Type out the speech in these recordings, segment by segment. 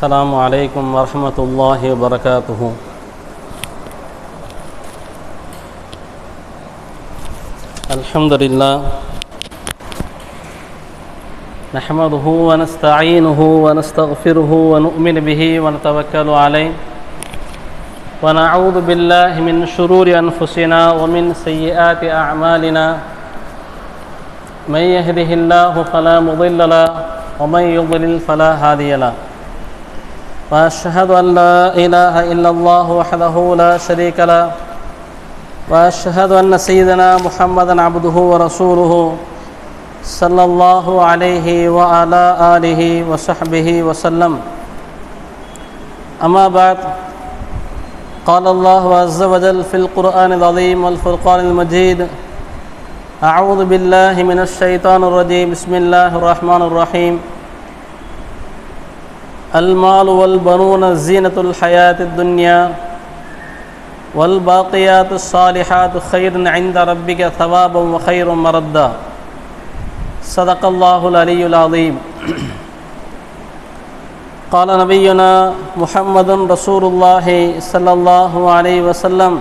السلام عليكم ورحمة الله وبركاته. الحمد لله نحمده ونستعينه ونستغفره ونؤمن به ونتوكل عليه ونعوذ بالله من شرور أنفسنا ومن سيئات أعمالنا. من يهده الله فلا مضل له ومن يضلل فلا هادي له. وأشهد أن لا إله إلا الله وحده لا شريك له وأشهد أن سيدنا محمدا عبده ورسوله صلى الله عليه وعلى آله وصحبه وسلم. أما بعد، قال الله عز وجل في القرآن العظيم والفرقان المجيد: أعوذ بالله من الشيطان الرجيم. بسم الله الرحمن الرحيم. المال والبنون زينة الحياة الدنيا والباقيات الصالحات خير عند ربك ثوابا وخير مردا. صدق الله العلي العظيم. قال نبينا محمد رسول الله صلى الله عليه وسلم: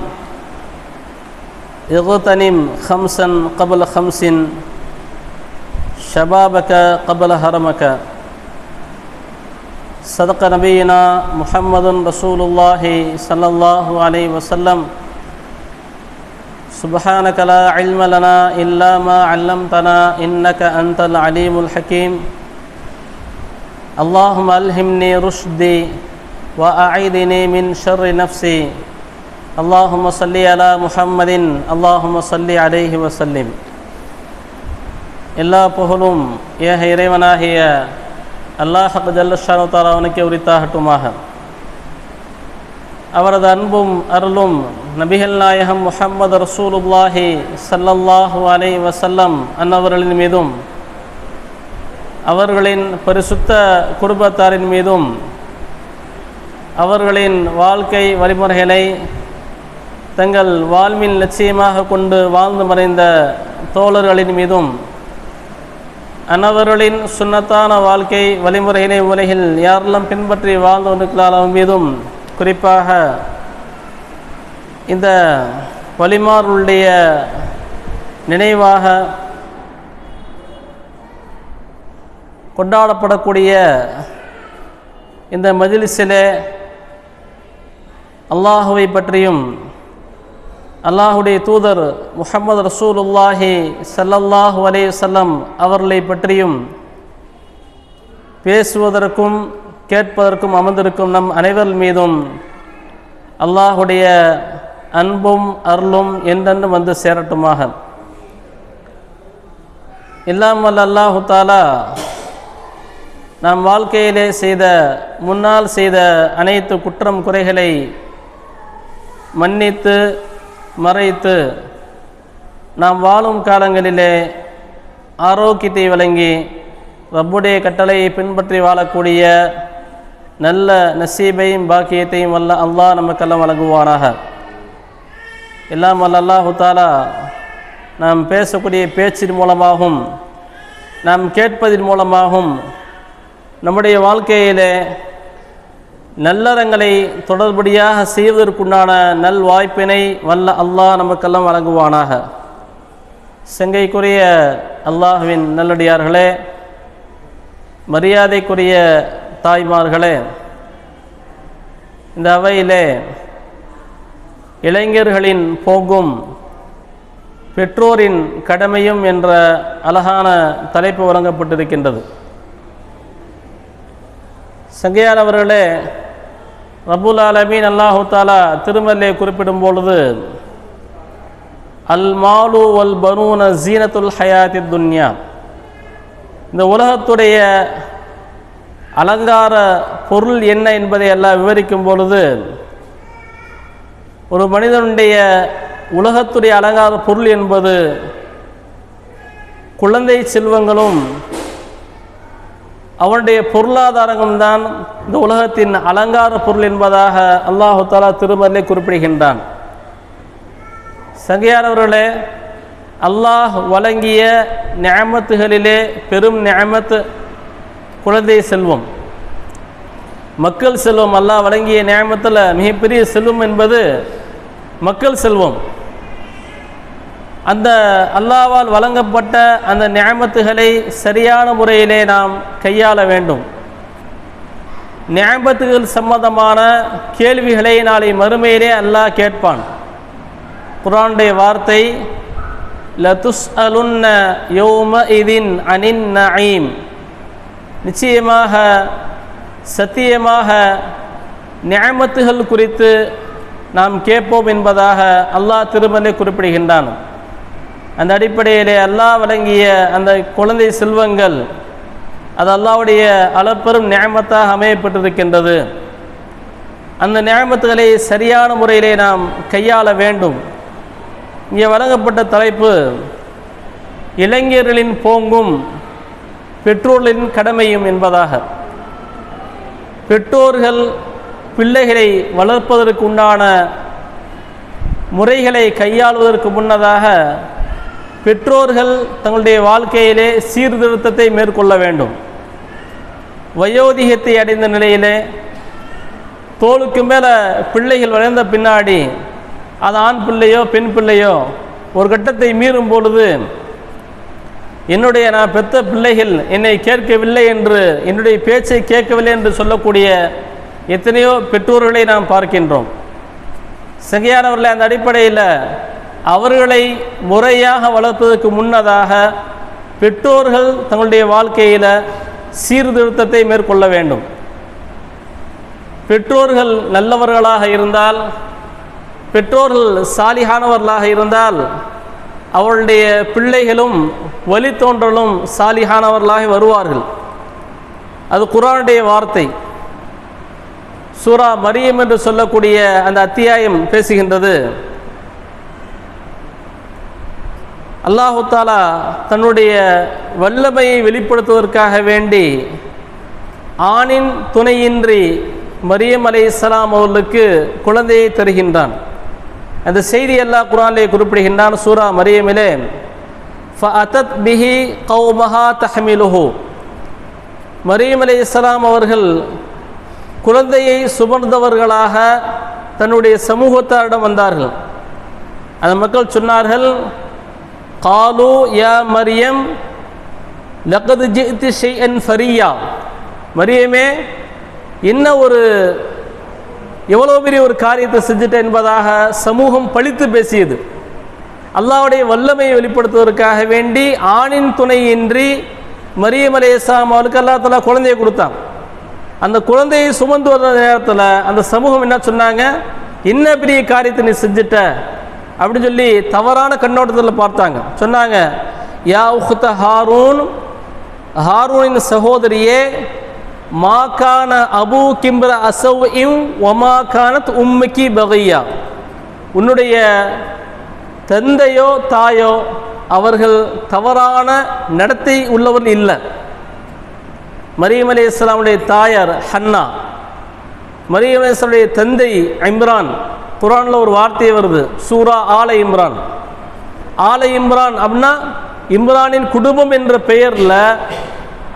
اغتنم خمسا قبل خمس، شبابك قبل هرمك. صدق نبينا محمد رسول الله صلى الله عليه وسلم. سبحانك لا علم لنا إلا ما علمتنا إنك أنت العليم الحكيم. اللهم ألهمني رشدي وأعيذني من شر نفسي. اللهم صل على محمد. اللهم صل عليه وسلم. எல்லா புகழும் ஏக இறைவனாகிய அல்லாஹ் ஜல்ல ஷானு தஆலா அவனுக்கே உரித்தாகட்டுமாக. அவரது அன்பும் அருளும் நபிகள் நாயகம் முஹம்மது ரசூலுல்லாஹி ஸல்லல்லாஹு அலைஹி வஸல்லம் அன்னவர்களின் மீதும் அவர்களின் பரிசுத்த குடும்பத்தாரின் மீதும் அவர்களின் வாழ்க்கை வழிமுறைகளை தங்கள் வாழ்வின் லட்சியமாக கொண்டு வாழ்ந்து மறைந்த தோழர்களின் மீதும் அன்னவர்களின் சுன்னத்தான வாழ்க்கை வழிமுறைகளை உலகில் யாரெல்லாம் பின்பற்றி வாழ்ந்து கொண்டிருக்கிறார் அவன் மீதும் குறிப்பாக இந்த வலிமார்களுடைய நினைவாக கொண்டாடப்படக்கூடிய இந்த மஜ்லிஸிலே அல்லாஹுவை பற்றியும் அல்லாஹுடைய தூதர் முஹம்மது ரசூலுல்லாஹி ஸல்லல்லாஹு அலைஹி வஸல்லம் அவர்களை பற்றியும் பேசுவதற்கும் கேட்பதற்கும் அமர்ந்திருக்கும் நம் அனைவர் மீதும் அல்லாஹுடைய அன்பும் அருளும் என்றென்று வந்து சேரட்டுமாக. இல்லாமல் அல்லாஹு தஆலா நம் வாழ்க்கையிலே முன்னால் செய்த அனைத்து குற்றம் குறைகளை மன்னித்து மறைத்து நாம் வாழும் காலங்களிலே ஆரோக்கியத்தை வழங்கி ரப்புடைய கட்டளையை பின்பற்றி வாழக்கூடிய நல்ல நசீபையும் பாக்கியத்தையும் அல்லாஹ் நமக்கெல்லாம் வழங்குவானாக. எல்லாம் அல்லாஹு தஆலா நாம் பேசக்கூடிய பேச்சின் மூலமாகவும் நாம் கேட்பதின் மூலமாகவும் நம்முடைய வாழ்க்கையிலே நல்லறங்களை தொடர்படியாக செய்வதற்குண்டான நல் வாய்ப்பினை அல்லாஹ் நமக்கெல்லாம் வழங்குவானாக. செங்கைக்குரிய அல்லாஹ்வின் நல்லடியார்களே, மரியாதைக்குரிய தாய்மார்களே, இந்த அவையிலே இளைஞர்களின் போகும் பெற்றோரின் கடமையும் என்ற அழகான தலைப்பு வழங்கப்பட்டிருக்கின்றது. சங்கையானவர்களே, ரப்புல் ஆலமீன் அல்லாஹு தஆலா திருமறையிலே குறிப்பிடும் பொழுது அல் மாலு வல் பனூன ஜீனத்துல் ஹயாத்தித் துன்யா, இந்த உலகத்துடைய அலங்கார பொருள் என்ன என்பதை எல்லாம் விவரிக்கும் பொழுது ஒரு மனிதனுடைய உலகத்துடைய அலங்கார பொருள் என்பது குழந்தை செல்வங்களும் அவனுடைய பொருளாதாரமும் தான் இந்த உலகத்தின் அலங்கார பொருள் என்பதாக அல்லாஹு தஆலா திருமறையிலே குறிப்பிடுகின்றான். சங்கையானவர்களே, அல்லாஹ் வழங்கிய நிஅமத்துகளிலே பெரும் நிஅமத் குழந்தை செல்வம். மக்கள் செல்வம். அல்லாஹ் வழங்கிய நியமத்தில் மிகப்பெரிய செல்வம் என்பது மக்கள் செல்வம். அந்த அல்லாஹ்வால் வழங்கப்பட்ட அந்த நியமத்துகளை சரியான முறையிலே நாம் கையாள வேண்டும். நியமத்துகள் சம்பந்தமான கேள்விகளை நாளை மறுமையிலே அல்லாஹ் கேட்பான். குர்ஆனுடைய வார்த்தை லதுஸ்அலுன்ன யௌமஇதின் அனின் நஈம், நிச்சயமாக சத்தியமாக நியமத்துகள் குறித்து நாம் கேட்போம் என்பதாக அல்லாஹ் திருமலை குறிப்பிடுகின்றான். அந்த அடிப்படையிலே அல்லாஹ் வழங்கிய அந்த குழந்தை செல்வங்கள் அது அல்லாஹ்வுடைய அளப்பெரும் நியமத்தாக அமையப்பட்டிருக்கின்றது. அந்த நியமத்துகளை சரியான முறையிலே நாம் கையாள வேண்டும். இங்கே வழங்கப்பட்ட தலைப்பு இளைஞர்களின் போங்கும் பெற்றோர்களின் கடமையும் என்பதாக. பெற்றோர்கள் பிள்ளைகளை வளர்ப்பதற்கு உண்டான முறைகளை கையாளுவதற்கு முன்னதாக பெற்றோர்கள் தங்களுடைய வாழ்க்கையிலே சீர்திருத்தத்தை மேற்கொள்ள வேண்டும். வயோதிகத்தை அடைந்த நிலையிலே தோளுக்கு மேலே பிள்ளைகள் வளர்ந்த பின்னாடி அது ஆண் பிள்ளையோ பெண் பிள்ளையோ ஒரு கட்டத்தை மீறும் பொழுது நான் பெற்ற பிள்ளைகள் என்னை கேட்கவில்லை என்று, என்னுடைய பேச்சை கேட்கவில்லை என்று சொல்லக்கூடிய எத்தனையோ பெற்றோர்களை நாம் பார்க்கின்றோம். சங்கையானவர்களை, அந்த அடிப்படையில் அவர்களை முறையாக வளர்ப்பதற்கு முன்னதாக பெற்றோர்கள் தங்களுடைய வாழ்க்கையில் சீர்திருத்தத்தை மேற்கொள்ள வேண்டும். பெற்றோர்கள் நல்லவர்களாக இருந்தால், பெற்றோர்கள் சாலிஹானவர்களாக இருந்தால் அவர்களுடைய பிள்ளைகளும் வழித்தோன்றலும் சாலிஹானவர்களாக வருவார்கள். அது குர்ஆனுடைய வார்த்தை. சூரா மரியம் என்று சொல்லக்கூடிய அந்த அத்தியாயம் பேசுகின்றது. அல்லாஹு தஆலா தன்னுடைய வல்லமையை வெளிப்படுத்துவதற்காக வேண்டி ஆணின் துணையின்றி மரியம் அலைஹிஸ்ஸலாம் அவர்களுக்கு குழந்தையை தருகின்றான். அந்த செய்தி அல்லாஹ் குர்ஆனிலே குறிப்பிடுகின்றான். சூரா மரியமிலே ஃபஅதத் பிஹி கௌமஹா தஹ்மிலுஹு, மரியம் அலைஹிஸ்ஸலாம் அவர்கள் குழந்தையை சுமந்தவர்களாக தன்னுடைய சமூகத்தாரிடம் வந்தார்கள். அந்த மக்கள் சொன்னார்கள், காலு யா மரியம் லகத் ஜிஅ்தி ஷைஅன் ஃபரியா, மரியமே என்ன எவ்வளோ பெரிய ஒரு காரியத்தை செஞ்சுட்ட என்பதாக சமூகம் பழித்து பேசியது. அல்லாஹ்வுடைய வல்லமையை வெளிப்படுத்துவதற்காக வேண்டி ஆணின் துணையின்றி மரியம் அலைஹிஸ்ஸலாம் அவருக்கு அல்லாஹ் தஆலா குழந்தையை கொடுத்தான். அந்த குழந்தையை சுமந்து வந்த நேரத்தில் அந்த சமூகம் என்ன சொன்னாங்க, என்ன பெரிய காரியத்தை நீ செஞ்சுட்ட அப்படின்னு சொல்லி தவறான கண்ணோட்டத்தில் பார்த்தாங்க. சொன்னாங்க, யா உஹ்த ஹாரூன், ஹாரூனின் சகோதரியே, மாகான அபூ கிம்ர அசௌஇம் வமாகானத் உம்முக்கி பகியா, உன்னுடைய தந்தையோ தாயோ அவர்கள் தவறான நடத்தை உள்ளவர்கள் இல்லை. மரியம் அலைஹிஸ்ஸலாமுடைய தாயார் ஹன்னா, மரியம் அலைஹிஸ்ஸலாமுடைய தந்தை இம்ரான். குர்ஆனில் ஒரு வார்த்தை வருது, சூரா ஆல இம்ரான். ஆல இம்ரான் அப்படின்னா இம்ரானின் குடும்பம் என்ற பெயரில்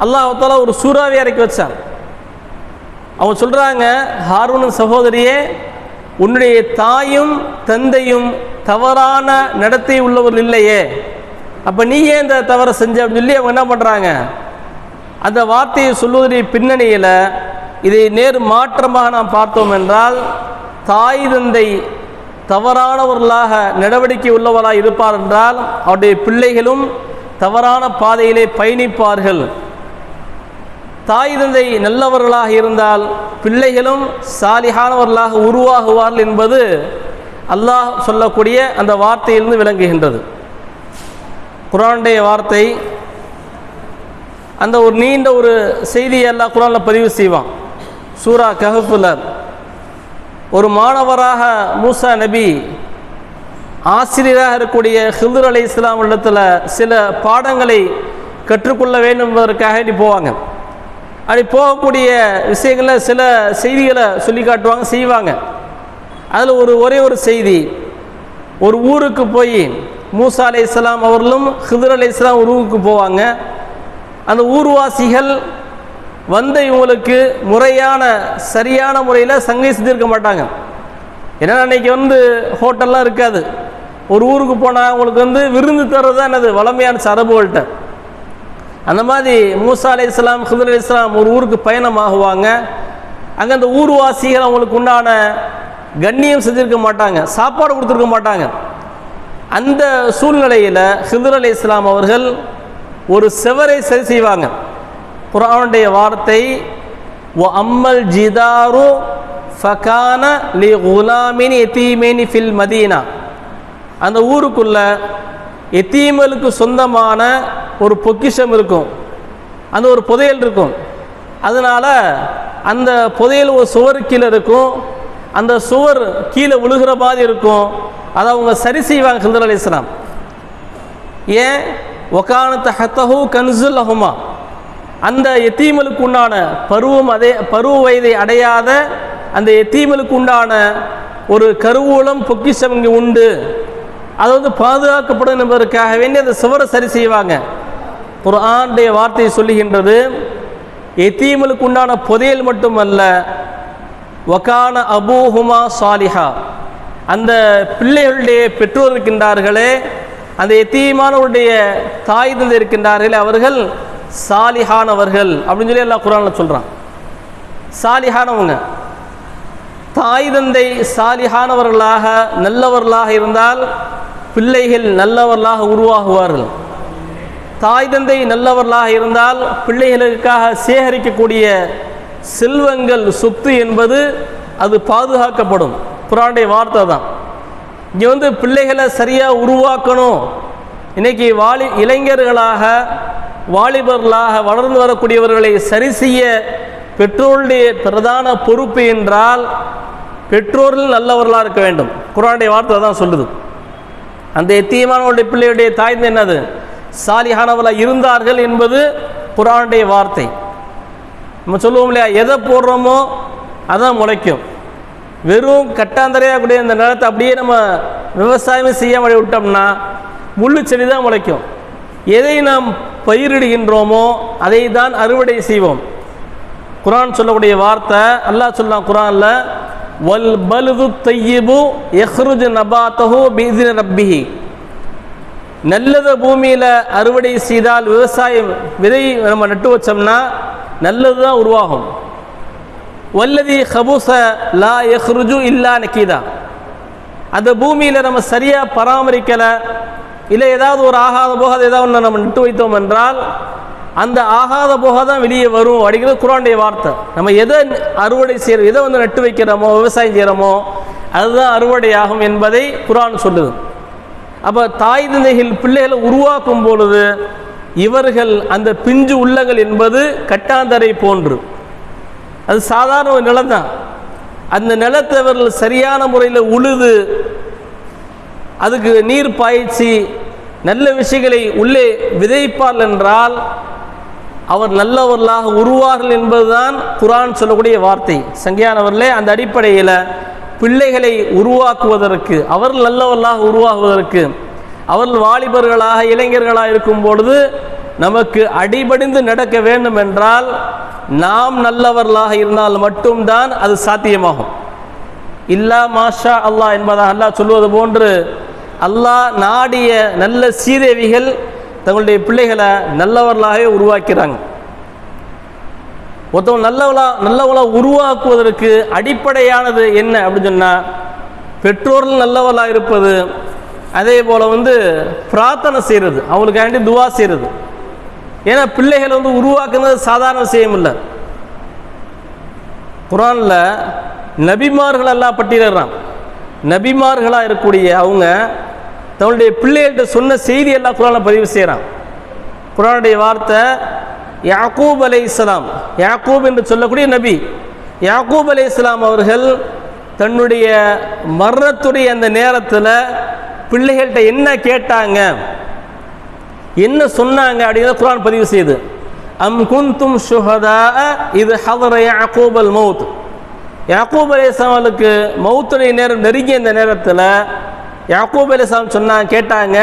அல்லாஹ் தஆலா ஒரு சூறாவை இறக்கி வச்சான். அவங்க சொல்கிறாங்க, ஹாரூனின் சகோதரியே, உன்னுடைய தாயும் தந்தையும் தவறான நடத்தை உள்ளவர்கள் இல்லையே, அப்போ நீ ஏன் இந்த தவறை செஞ்ச அப்படின்னு சொல்லி அவங்க என்ன பண்ணுறாங்க, அந்த வார்த்தையை சொல்வதற்கு பின்னணியில் இதை நேர் மாற்றமாக நாம் பார்த்தோம் என்றால், தாய் தந்தை தவறானவர்களாக நடவடிக்கை உள்ளவர்களாக இருப்பார் என்றால் அவருடைய பிள்ளைகளும் தவறான பாதையிலே பயணிப்பார்கள். தாய் தந்தை நல்லவர்களாக இருந்தால் பிள்ளைகளும் சாலிஹானவர்களாக உருவாகுவார்கள் என்பது அல்லாஹ் சொல்லக்கூடிய அந்த வார்த்தையிலிருந்து விளங்குகின்றது. குர்ஆனுடைய வார்த்தை. அந்த ஒரு நீண்ட ஒரு செய்தியை அல்லாஹ் குர்ஆனில் பதிவு செய்வான். சூரா கஹஃப்ல ஒரு மாணவராக மூசா நபி ஆசிரியராக இருக்கக்கூடிய ஹில்ர் அலைஹிஸ்ஸலாம் இடத்துல சில பாடங்களை கற்றுக்கொள்ள வேண்டும் என்பதற்காக இப்படி போவாங்க. அப்படி போகக்கூடிய விஷயங்களில் சில செய்திகளை சொல்லி காட்டுவாங்க, செய்வாங்க. அதில் ஒரே ஒரு செய்தி, ஒரு ஊருக்கு போய் மூசா அலைஹிஸ்ஸலாம் அவர்களும் ஹில்ர் அலைஹிஸ்ஸலாம் ஒரு ஊருக்கு போவாங்க. அந்த ஊர்வாசிகள் வந்து இவங்களுக்கு முறையான சரியான முறையில் சங்கை செஞ்சிருக்க மாட்டாங்க. ஏன்னா அன்றைக்கி வந்து ஹோட்டல்லாம் இருக்காது. ஒரு ஊருக்கு போனால் அவங்களுக்கு விருந்து தர்றது தான் என்னது வளமையான அரபுகள்கிட்ட. அந்த மாதிரி மூசா அலைஹிஸ்ஸலாம், ஹிதர் அலைஹிஸ்ஸலாம் ஒரு ஊருக்கு பயணமாகுவாங்க. அங்கே அந்த ஊர்வாசிகள் அவங்களுக்கு உண்டான கண்ணியம் செஞ்சுருக்க மாட்டாங்க, சாப்பாடு கொடுத்துருக்க மாட்டாங்க. அந்த சூழ்நிலையில் ஹிதர் அலைஹிஸ்ஸலாம் அவர்கள் ஒரு செவரை சரி செய்வாங்க. குர்ஆனுடைய வார்த்தை வ அம்மல் ஜிதாரு ஃபகான லி குலாமின் யதீமின் ஃபில் மதீனா. அந்த ஊருக்குள்ள எத்தீம்களுக்கு சொந்தமான ஒரு பொக்கிஷம் இருக்கும், அந்த ஒரு புதையல் இருக்கும். அதனால் அந்த புதையல் ஒரு சுவர் கீழே இருக்கும், அந்த சுவர் கீழே விழுகிற மாதிரி இருக்கும். அதை அவங்க சரி செய்வாங்க ஹிதர் அலைஹிஸ்ஸலாம். ஏன் ஒகானத் ஹத்தஹு கன்சுல் லஹுமா, அந்த எத்தீம்களுக்கு உண்டான பருவ வயதை அடையாத அந்த எத்தீம்களுக்கு உண்டான ஒரு கருவூலம் பொக்கிஷம் இங்கே உண்டு, அது பாதுகாக்கப்படும் என்பதற்காக வேண்டி அந்த சுவரை சரி செய்வாங்க. குர்ஆனுடைய வார்த்தை சொல்லுகின்றது, எத்தீம்களுக்கு உண்டான புதையல் மட்டுமல்ல, வகான அபூஹுமா சாலிஹா, அந்த பிள்ளைகளுடைய பெற்றோர் இருக்கின்றார்களே, அந்த எத்தீமானவருடைய தாய் தந்தை இருக்கின்றார்களே, அவர்கள் சாலிஹானவர்கள் அப்படின்னு சொல்லி அல்லாஹ் குர்ஆனில் சொல்கிறான். சாலிஹானவங்க, தாய் தந்தை சாலிஹானவர்களாக நல்லவர்களாக இருந்தால் பிள்ளைகள் நல்லவர்களாக உருவாகுவார்கள். தாய் தந்தை நல்லவர்களாக இருந்தால் பிள்ளைகளுக்காக சேகரிக்கக்கூடிய செல்வங்கள் சொத்து என்பது அது பாதுகாக்கப்படும். குர்ஆனுடைய வார்த்தை தான். இங்கே பிள்ளைகளை சரியாக உருவாக்கணும். இன்றைக்கி இளைஞர்களாக வாலிபர்களாக வளர்ந்து வரக்கூடியவர்களை சரி செய்ய பெற்றோருடைய பிரதான பொறுப்பு என்றால் பெற்றோர்கள் நல்லவர்களாக இருக்க வேண்டும். குர்ஆனுடைய வார்த்தை தான் சொல்லுது. அந்த எத்தீமானவருடைய பிள்ளையுடைய தாய் என்னது சாலிஹானவர்களாக இருந்தார்கள் என்பது குர்ஆனுடைய வார்த்தை. நம்ம சொல்லுவோம் இல்லையா, எதை போடுறோமோ அதான் முளைக்கும். வெறும் கட்டாந்தரையாக கூடிய இந்த நிலத்தை அப்படியே நம்ம விவசாயமே செய்யாமல் விட்டோம்னா முள்ளு செடி தான் முளைக்கும். எதை நாம் பயிரிடுகின்றோமோ அதை தான் அறுவடை செய்வோம். குர்ஆன் சொல்லக்கூடிய வார்த்தை அல்லாஹ் சொல்லலாம் குர்ஆன்ல, வல் பல்து தய்யிபு யஹ்ருஜு நபாத்தஹு பிஇذن ரப்பிஹி, நல்லத பூமியில் அறுவடை செய்தால் விவசாயம் விதை நம்ம நட்டு வச்சோம்னா நல்லது தான் உருவாகும். வல்லதி ஹபுஸ லா யஹ்ருஜு இல்லா நகீதா, அந்த பூமியில் நம்ம சரியாக பராமரிக்கலை, இல்லை ஏதாவது ஒரு ஆகாத போகாத ஏதாவது ஒன்று நம்ம நட்டு வைத்தோம் என்றால் அந்த ஆகாத போக தான் வெளியே வரும் அப்படிங்கிறது குர்ஆனுடைய வார்த்தை. நம்ம எதை அறுவடை செய்கிறோம், எதை நட்டு வைக்கிறோமோ விவசாயம் செய்கிறோமோ அதுதான் அறுவடையாகும் என்பதை குர்ஆன் சொல்லுது. அப்போ தாய் தந்தைகள் பிள்ளைகளை உருவாக்கும் பொழுது இவர்கள் அந்த பிஞ்சு உள்ளங்கள் என்பது கட்டாந்தரை போன்று, அது சாதாரண ஒரு நிலம் தான். அந்த நிலத்தை அவர்கள் சரியான முறையில் உழுது அதுக்கு நீர் பாய்ச்சி நல்ல விஷயங்களை உள்ளே விதைப்பார்கள் என்றால் அவர் நல்லவர்களாக உருவார்கள் என்பதுதான் குர்ஆன் சொல்லக்கூடிய வார்த்தை. சங்கையானவர்களே, அந்த அடிப்படையில் பிள்ளைகளை உருவாக்குவதற்கு, அவர்கள் நல்லவர்களாக உருவாகுவதற்கு, அவர்கள் வாலிபர்களாக இளைஞர்களாக இருக்கும் பொழுது நமக்கு அடிபடிந்து நடக்க வேண்டும் என்றால் நாம் நல்லவர்களாக இருந்தால் மட்டும்தான் அது சாத்தியமாகும். இல்லா மாஷா அல்லாஹ் என்பதாக அல்லாஹ் சொல்வது போன்று அல்லாஹ் நாடிய நல்ல சீதேவிகள் தங்களுடைய பிள்ளைகளை நல்லவர்களாகவே உருவாக்கிறாங்க. ஒருத்தவங்க நல்லவர்களாக உருவாக்குவதற்கு அடிப்படையானது என்ன அப்படின்னு சொன்னால் பெற்றோர்கள் நல்லவர்களாக இருப்பது, அதே போல் பிரார்த்தனை செய்கிறது, அவங்களுக்காண்டி துவா செய்கிறது. ஏன்னா பிள்ளைகளை உருவாக்குறது சாதாரண விஷயம் இல்லை. குர்ஆனில் நபிமார்கள் எல்லாம் பட்டியலிடுறான். நபிமார்களாக இருக்கக்கூடிய அவங்க தன்னுடைய பிள்ளைகள்கிட்ட சொன்ன செய்தி எல்லாம் குர்ஆனில் பதிவு செய்கிறான். குர்ஆனுடைய வார்த்தை யாக்கூப் அலைஹிஸ்ஸலாம், யாக்கூப் என்று சொல்லக்கூடிய நபி யாக்கூப் அலைஹிஸ்ஸலாம் அவர்கள் தன்னுடைய மரணத்துடைய அந்த நேரத்தில் பிள்ளைகள்கிட்ட என்ன கேட்டாங்க, என்ன சொன்னாங்க அப்படிங்கிறத குர்ஆன் பதிவு செய்யுது. அம் குந்தும் ஷுஹதா இது ஹதர யாக்கூப் அல் மௌத், யாக்கூப் அலைஹிஸ்ஸலாம் அவர்களுக்கு மௌத்துடைய நேரம் நெருங்கிய இந்த நேரத்தில் யாக்கூப் அலைஹிஸ்ஸலாம் சொன்னாங்க, கேட்டாங்க,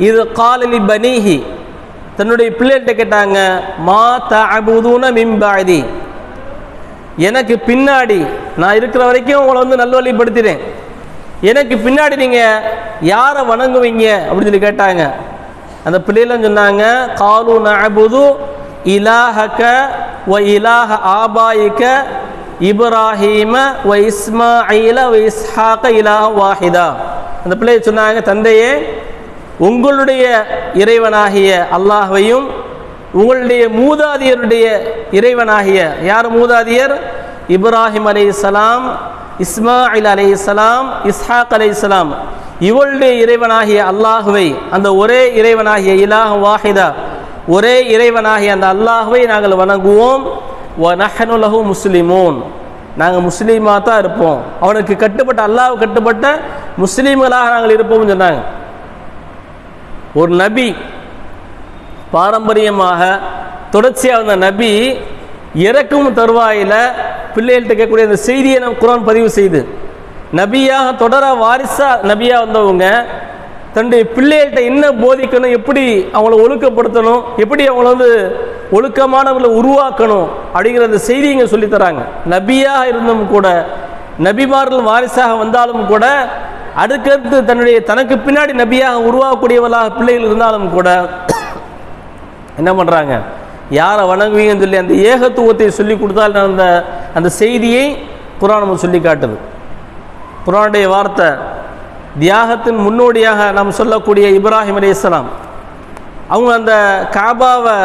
இது காலலி பனீஹி, தன்னுடைய பிள்ளைகிட்ட கேட்டாங்க, மா தஅபுதுன மின் பஅதி, எனக்கு பின்னாடி நான் இருக்கிற வரைக்கும் உங்களை வந்து நல்வழிப்படுத்தினேன், எனக்கு பின்னாடி நீங்கள் யாரை வணங்குவீங்க அப்படின்னு சொல்லி கேட்டாங்க. அந்த பிள்ளைகளும் சொன்னாங்க, காலு நஅபுது இலாஹக வ இலாஹ ஆபாயிக இப்ராஹீம வ இஸ்மாஈல வ இஸ்ஹாக இலாஹ வாஹிதா. அந்த பிள்ளையை சொன்னாங்க, தந்தையே, உங்களுடைய இறைவனாகிய அல்லாஹ்வையும் உங்களுடைய மூதாதியருடைய இறைவனாகிய, யார் மூதாதியர்? இப்ராஹிம் அலைஹிஸ்ஸலாம், இஸ்மாயில் அலைஹிஸ்ஸலாம், இஸ்ஹாக் அலைஹிஸ்ஸலாம், இவளுடைய இறைவனாகிய அல்லாஹுவை, அந்த ஒரே இறைவனாகிய இலாஹ் வாஹிதா, ஒரே இறைவனாகிய அந்த அல்லாஹுவை நாங்கள் வணங்குவோம். வ நஹ்னு லஹு முஸ்லிமூன், நாங்கள் முஸ்லீமாக தான் இருப்போம், அவனுக்கு கட்டுப்பட்ட, அல்லாஹ் கட்டுப்பட்ட முஸ்லீம்களாக நாங்கள் இருப்போம்னு சொன்னாங்க. ஒரு நபி, பாரம்பரியமாக தொடர்ச்சியாக வந்த நபி இறக்கும் தருவாயில் பிள்ளைகள்கிட்ட கேட்கக்கூடிய அந்த செய்தியை நம்ம குர்ஆன் பதிவு செய்து, நபியாக தொடர வாரிசா நபியாக வந்தவங்க தன்னுடைய பிள்ளைகள்கிட்ட என்ன போதிக்கணும், எப்படி அவங்கள ஒழுக்கப்படுத்தணும், எப்படி அவங்கள வந்து ஒழுக்கமானவர்களை உருவாக்கணும் அப்படிங்கிற அந்த செய்தி இங்கே சொல்லித்தராங்க. நபியாக இருந்தும் கூட, நபிமார்கள் வாரிசாக வந்தாலும் கூட, அடுக்கடுத்து தனக்கு பின்னாடி நபியாக உருவாக்கக்கூடியவர்களாக பிள்ளைகள் இருந்தாலும் கூட என்ன பண்ணுறாங்க, யாரை வணங்குவீங்கன்னு சொல்லி அந்த ஏகத்துவத்தை சொல்லி கொடுத்தால் அந்த செய்தியை குர்ஆன் நமக்கு சொல்லி காட்டுது. குர்ஆனுடைய வார்த்தை, தியாகத்தின் முன்னோடியாக நாம் சொல்லக்கூடிய இப்ராஹிம் அலைஹிஸ்ஸலாம், அவங்க அந்த காபாவை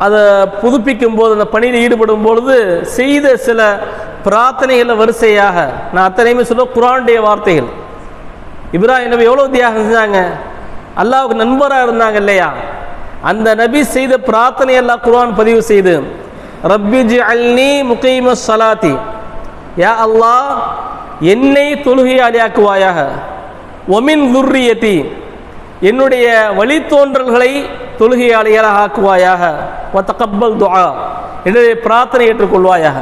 அதை புதுப்பிக்கும் போது, அந்த பணியில் ஈடுபடும் பொழுது செய்த சில பிரார்த்தனைகளை வரிசையாக நான் அத்தனையுமே சொல்ல குர்ஆனுடைய வார்த்தைகள். இப்ராஹிம் நபி எவ்வளோ தியாகம் செஞ்சாங்க, அல்லாஹ்வுக்கு நண்பராக இருந்தாங்க இல்லையா? அந்த நபி செய்த பிரார்த்தனை எல்லாம் குர்ஆன் பதிவு செய்து, ரப்பி ஜஅல்னி முகீமஸ் ஸலாத்தி, யா அல்லாஹ் என்னை தொழுகையாளியாக்குவாயாக, ஒமின் துர்ரியதி, என்னுடைய வழித்தோன்றல்களை தொழுகையாளிகளாக ஆக்குவாயாக, வ தகப்பல் துஆ, என்னுடைய பிரார்த்தனை ஏற்றுக்கொள்வாயாக.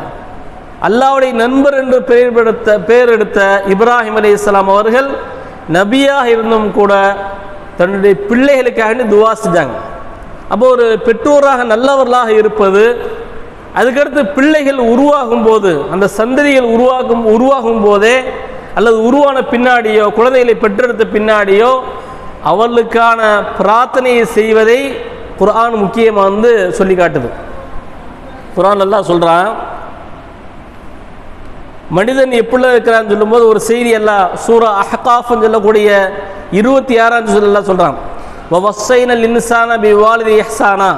அல்லாஹ்வுடைய நண்பர் என்று பெயர் எடுத்த இப்ராஹிம் அலைஹிஸ்ஸலாம் அவர்கள் நபியாக இருந்தும் கூட தன்னுடைய பிள்ளைகளுக்காக துஆ செஞ்சாங்க. அப்போ ஒரு பெற்றோராக நல்லவர்களாக இருப்பது, அதுக்கடுத்து பிள்ளைகள் உருவாகும் போது, அந்த சந்ததிகள் உருவாகும் போதே அல்லது உருவான பின்னாடியோ, குழந்தைகளை பெற்றெடுத்த பின்னாடியோ அவர்களுக்கான பிரார்த்தனையை செய்வதை குர்ஆன் முக்கியமாக வந்து சொல்லி காட்டுது. குர்ஆன் எல்லாம் சொல்கிறான், மனிதன் எப்படி இருக்கிறான்னு சொல்லும்போது ஒரு செய்தி எல்லாம் சூரா அஹ்காஃப்னு சொல்லக்கூடிய 26ஆம் சொல்லலாம் சொல்கிறான், வவஸ்ஸைனல் இன்சான பிவாலிதி இஹ்சானா,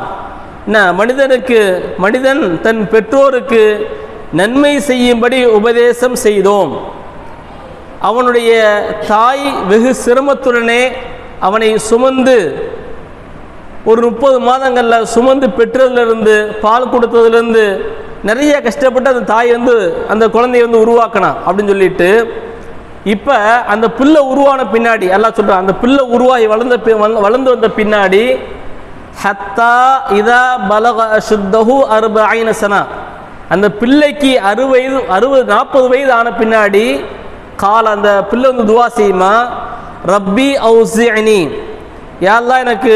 மனிதன் தன் பெற்றோருக்கு நன்மை செய்யும்படி உபதேசம் செய்தோம். அவனுடைய தாய் வெகு சிரமத்துடனே அவனை சுமந்து ஒரு 30 மாதங்களில் சுமந்து பெற்றதிலிருந்து, பால் கொடுத்ததுலேருந்து நிறைய கஷ்டப்பட்டு அந்த தாய் வந்து அந்த குழந்தையை வந்து உருவாக்கினான் அப்படின்னு சொல்லிட்டு, இப்போ அந்த பிள்ளை உருவான பின்னாடி அல்லாஹ் சொல்கிறான், அந்த பிள்ளை உருவாகி வளர்ந்து வந்த பின்னாடி ஹத்தா இதா பலக அஷுத்தஹு 40 சனா, அந்த பிள்ளைக்கு 40 வயது ஆன பின்னாடி அந்த பிள்ளை வந்து துவா செய்யுமா, ரப்பி அவுஸிஅனி, யா அல்லாஹ் எனக்கு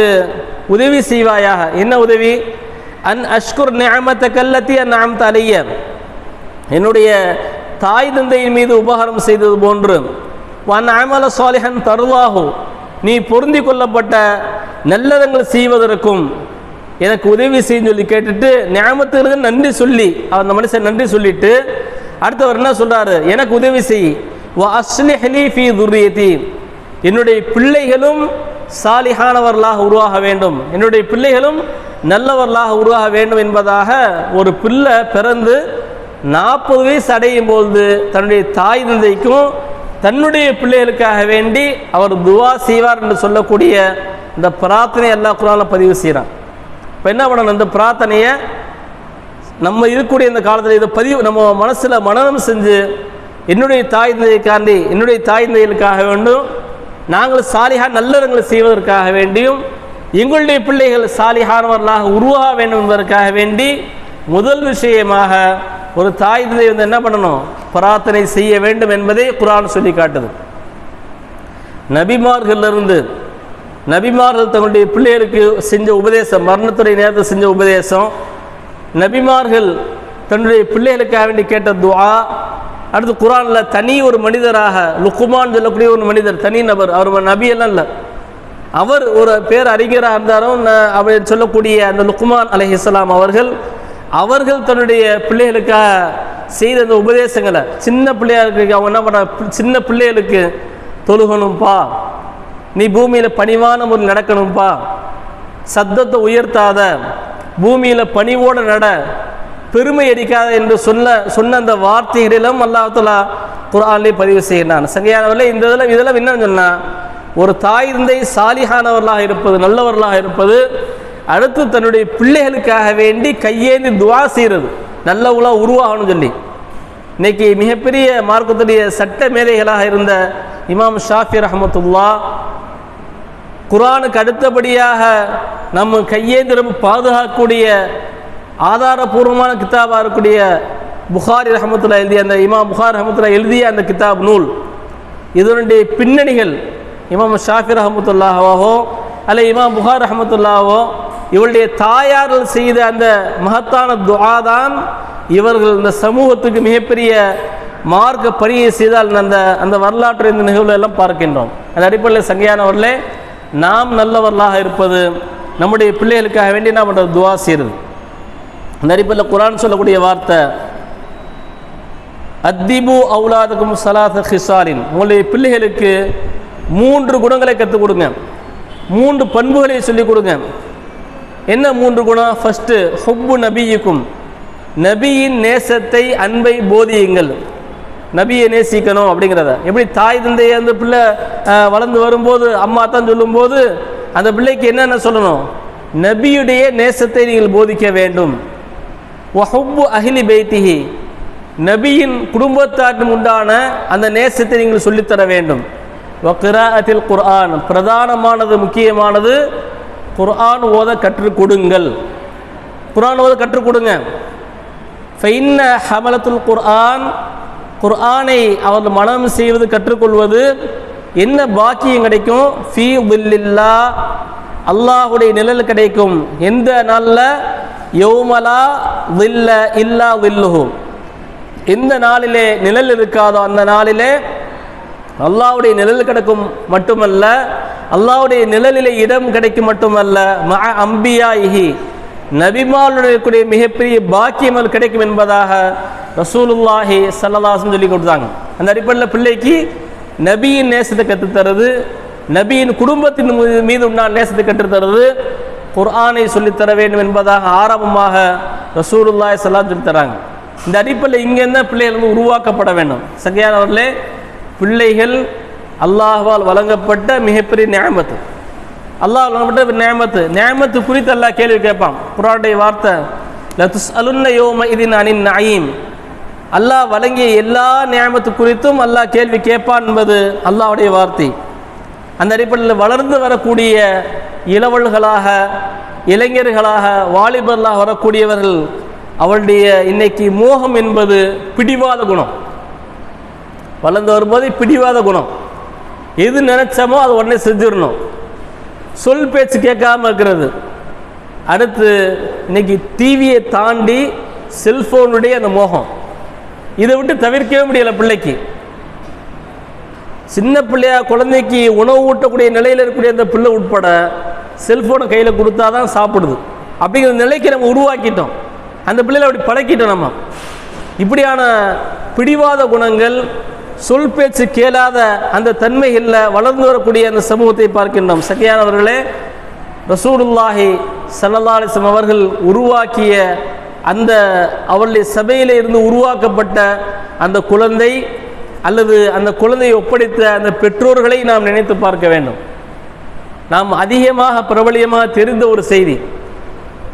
உதவி செய்வாயாக. என்ன உதவி? அன் அஷ்குர் நிஅமதக அல்லதி அன்அம்த அலைய, என்னுடைய தாய் தந்தையின் மீது உபகாரம் செய்தது போன்று, வன் அமல சாலிஹன் தர்வாஹு, நீ பொருந்தி கொள்ளப்பட்ட நல்லதங்கள் செய்வதற்கும் எனக்கு உதவி செய்யுன்னு சொல்லி கேட்டுட்டு நிஅமத்துக்கு நன்றி சொல்லி அந்த மனுஷன் நன்றி சொல்லிட்டு அடுத்தவர் என்ன சொல்றாரு, எனக்கு உதவி செய், வ அஸ்லிஹ் லீ ஃபீ துர்ரியதி, என்னுடைய பிள்ளைகளும் சாலிஹானவர்களாக உருவாக வேண்டும், என்னுடைய பிள்ளைகளும் நல்லவர்களாக உருவாக வேண்டும் என்பதாக ஒரு பிள்ளை பிறந்து 40 வயசு அடையும் போது தன்னுடைய தாய் தந்தைக்கும் தன்னுடைய பிள்ளைகளுக்காக வேண்டி அவர் துவா செய்வார் என்று சொல்லக்கூடிய இந்த பிரார்த்தனை அல்லாஹ் குர்ஆனில் பதிவு செய்கிறான். இப்போ என்ன பண்ணணும், இந்த பிரார்த்தனையை நம்ம இருக்கக்கூடிய இந்த காலத்தில் இதை நம்ம மனசில் மனனம் செஞ்சு, என்னுடைய தாய் தந்தைக்காண்டி, என்னுடைய தாய் தந்தைகளுக்காக வேண்டும், நாங்கள் சாலிஹா நல்லறங்களை செய்வதற்காக வேண்டியும், எங்களுடைய பிள்ளைகள் சாலிஹானவர்களாக உருவாக வேண்டும் என்பதற்காக வேண்டி முதல் விஷயமாக ஒரு தாய் தந்தை வந்து என்ன பண்ணணும், பிரார்த்தனை செய்ய வேண்டும் என்பதை குர்ஆன் சொல்லி காட்டுது. நபிமார்களிலிருந்து நபிமார்கள் தங்களுடைய பிள்ளைகளுக்கு செஞ்ச உபதேசம், மரணத்துடைய நேரத்தில் செஞ்ச உபதேசம், நபிமார்கள் தன்னுடைய பிள்ளைகளுக்காக வேண்டி கேட்ட துஆ. அடுத்து குர்ஆனில் தனி ஒரு மனிதராக லுக்மான் சொல்லக்கூடிய ஒரு மனிதர், தனி நபர், அவர் நபியெல்லாம் இல்லை, அவர் ஒரு பேர் அறிஞராக இருந்தாலும் அவர் சொல்லக்கூடிய அந்த லுக்மான் அலைஹிஸ்ஸலாம் அவர்கள் தன்னுடைய பிள்ளைகளுக்காக செய்த அந்த உபதேசங்களை, சின்ன பிள்ளையாருக்கு அவங்க என்ன பண்ண, சின்ன பிள்ளைகளுக்கு தொழுகணும்ப்பா, நீ பூமியில் பணிவான முறையில் நடக்கணும்ப்பா, சத்தத்தை உயர்த்தாத, பூமியில் பணிவோடு நட, பெருமை அடிக்காத என்று சொன்ன அந்த வார்த்தைகளிலும் அல்லாஹ் தஆலா குர்ஆனிலே பதிவு செய்கிறான். சங்கையானவர்களே, இதெல்லாம் என்னன்னு சொன்னால், ஒரு தாய் தந்தை சாலிஹானவர்களாக இருப்பது, நல்லவர்களாக இருப்பது, அடுத்து தன்னுடைய பிள்ளைகளுக்காக வேண்டி கையேந்தி துஆ செய்கிறது, நல்லவங்களா உருவாகணும்னு சொல்லி. இன்னைக்கு மிகப்பெரிய மார்க்கத்துடைய சட்ட மேதைகளாக இருந்த இமாம் ஷாஃபி ரஹ்மத்துல்லாஹ், குர்ஆனுக்கு அடுத்தபடியாக நம்ம கையேந்தி ரொம்ப பாதுகாக்கக்கூடிய ஆதாரபூர்வமான கிதாபாக இருக்கக்கூடிய புகாரி ரஹ்மத்துல்லாஹ் எழுதிய அந்த இமாம் புகாரி ரஹ்மத்துல்லாஹ் எழுதிய அந்த கிதாப் நூல், இதனுடைய பின்னணிகள் இமாம் ஷாஃபி ரஹ்மத்துல்லாஹோ அல்ல இமாம் புகாரி ரஹ்மத்துல்லாஹோ இவருடைய தாயார்கள் செய்த அந்த மகத்தான துஆ தான் இவர்கள் இந்த சமூகத்துக்கு மிகப்பெரிய மார்க்க பணியை செய்தால் அந்த வரலாற்று இந்த நிகழ்வுகள் எல்லாம் பார்க்கின்றோம். அந்த அடிப்படையில் சங்கையானவர்களே, நாம் நல்லவர்களாக இருப்பது, நம்முடைய பிள்ளைகளுக்காக வேண்டி நாம் துஆ செய்கிறது. அந்த அடிப்படையில் குர்ஆன் சொல்லக்கூடிய வார்த்தை, அத்திபு அவுலாதுக்கும் ஸலாத ஹிசாலின், உங்களுடைய பிள்ளைகளுக்கு 3 குணங்களை கற்றுக் கொடுங்க, 3 பண்புகளை சொல்லிக் கொடுங்க. என்ன 3 குணம்? ஃபஸ்ட்டு ஹுப்பு நபியுக்கும், நபியின் நேசத்தை, அன்பை போதியுங்கள். நபியை நேசிக்கணும் அப்படிங்கிறத எப்படி தாய் தந்தையை அந்த பிள்ளை வளர்ந்து வரும்போது அம்மா தான் சொல்லும்போது அந்த பிள்ளைக்கு என்னென்ன சொல்லணும்? நபியுடைய நேசத்தை நீங்கள் போதிக்க வேண்டும். வஹுப்பு அஹ்லி பைத்திஹி, நபியின் குடும்பத்தாருக்கு உண்டான அந்த நேசத்தை நீங்கள் சொல்லித்தர வேண்டும். வக்ராஅத்தில் குர்ஆன், பிரதானமானது முக்கியமானது குர்ஆன் ஓத கற்றுக் கொடுங்கள், குர்ஆன் ஓத கற்றுக் கொடுங்க. ஃபைன்ன ஹமலத்துல் குர்ஆன், குர்ஆனை அவர்கள் மனம் செய்வது கற்றுக்கொள்வது என்ன பாக்கியம் கிடைக்கும்? ஃபீ தில்லில்லாஹ், அல்லாஹுடைய நிழல் கிடைக்கும். எந்த நாளில்? யௌமலா தில்ல இல்லா தில்லுஹு, எந்த நாளிலே நிழல் இருக்காதோ அந்த நாளிலே அல்லாஹ்வுடைய நிழல் கிடைக்கும் மட்டுமல்ல, அல்லாஹ்வுடைய நிழலிலே இடம் கிடைக்கும் மட்டுமல்ல, மஅ அம்பியாஹி, நபிமார்களுடைய இருக்கக்கூடிய மிகப்பெரிய பாக்கியம் கிடைக்கும் என்பதாக ரசூலுல்லாஹி ஸல்லல்லாஹு அலைஹி வஸல்லம் சொல்லி கொடுத்தாங்க. அந்த அடிப்படையில் பிள்ளைக்கு நபியின் நேசத்தை கற்றுத்தருது, நபியின் குடும்பத்தின் மீது உண்டான நேசத்தை கற்றுத்தருது, குர்ஆனை சொல்லித்தர வேண்டும் என்பதாக ஆரம்பமாக ரசூலுல்லாஹி ஸல்லல்லாஹு அலைஹி வஸல்லம் சொல்லி தராங்க. இந்த அடிப்படையில் இங்கேருந்து பிள்ளைகள் உருவாக்கப்பட வேண்டும். சங்கையானவர்களே, பிள்ளைகள் அல்லாஹ்வால் வழங்கப்பட்ட மிகப்பெரிய நிஅமத், அல்லாஹ் வழங்கப்பட்ட நிஅமத்து குறித்து அல்லாஹ் கேள்வி கேட்பான். குர்ஆனுடைய வார்த்தை, லதுஸ்அலுன்ன யௌம இதின் அனின் நயீம், அல்லாஹ் வழங்கிய எல்லா நிஅமத்து குறித்தும் அல்லாஹ் கேள்வி கேட்பான் என்பது அல்லாஹ்வுடைய வார்த்தை. அந்த அடிப்படையில் வளர்ந்து வரக்கூடிய இளவல்களாக, இளைஞர்களாக, வாலிபர்களாக வரக்கூடியவர்கள், அவளுடைய இன்னைக்கு மோகம் என்பது பிடிவாத குணம். வளர்ந்து வரும்போது பிடிவாத குணம், எது நினைச்சமோ அதை உடனே செஞ்சிடணும், சொல் பேச்சு கேட்காம இருக்கிறது. அடுத்து இன்னைக்கு டிவியை தாண்டி செல்போனுடைய அந்த மோகம், இதை விட்டு தவிர்க்கவே முடியலை பிள்ளைக்கு. சின்ன பிள்ளையா குழந்தைக்கு உணவு ஊட்டக்கூடிய நிலையில் இருக்கக்கூடிய அந்த பிள்ளை உட்பட செல்போனை கையில் கொடுத்தா தான் சாப்பிடுது அப்படிங்கிற நிலைக்கு நம்ம உருவாக்கிட்டோம். அந்த பிள்ளைகளை அப்படி பழக்கிட்டோம் நம்ம. இப்படியான பிடிவாத குணங்கள், சொல் பேச்சு கேளாத அந்த தன்மைகளில் வளர்ந்து வரக்கூடிய அந்த சமூகத்தை பார்க்கின்றோம். சகியானவர்களே, ரசூலுல்லாஹி ஸல்லல்லாஹு அலைஹி வஸல்லம் அவர்கள் உருவாக்கிய அந்த அவருடைய சபையிலே இருந்து உருவாக்கப்பட்ட அந்த குழந்தை அல்லது அந்த குழந்தையை ஒப்படைத்த அந்த பெற்றோர்களை நாம் நினைத்து பார்க்க வேண்டும். நாம் அதிகமாக பிரபலியமாக தெரிந்த ஒரு செய்தி,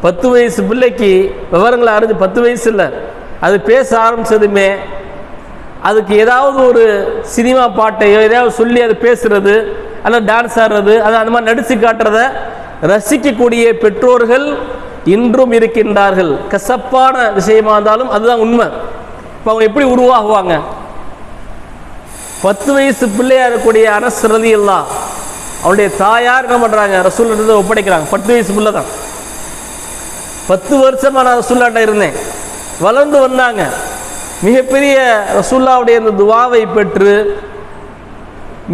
10 வயசு பிள்ளைக்கு விவரங்களை அறிஞ்சு, 10 வயசு இல்லை, அது பேச ஆரம்பித்ததுமே அதுக்கு ஏதாவது ஒரு சினிமா பாட்டையோ ஏதாவது சொல்லி அது பேசுறது அல்லது டான்ஸ் ஆடுறது, அது அந்த மாதிரி நடித்து காட்டுறத ரசிக்கக்கூடிய பெற்றோர்கள் இன்றும் இருக்கின்றார்கள். கசப்பான விஷயமா இருந்தாலும் அதுதான் உண்மை. இப்போ அவங்க எப்படி உருவாகுவாங்க? 10 வயசு பிள்ளையா இருக்கக்கூடிய அனஸ் ரலியல்லாஹு அவனுடைய தாயார் என்ன பண்ணுறாங்க, ரசூலுல்லாஹ் ஒப்படைக்கிறாங்க. 10 வயசு புள்ள தான். 10 வருஷமாக நான் ரசூலுல்லாஹ்ட்ட இருந்தேன். வளர்ந்து வந்தாங்க. மிகப்பெரிய ரசூலுல்லாஹ்வுடைய அந்த துவாவை பெற்று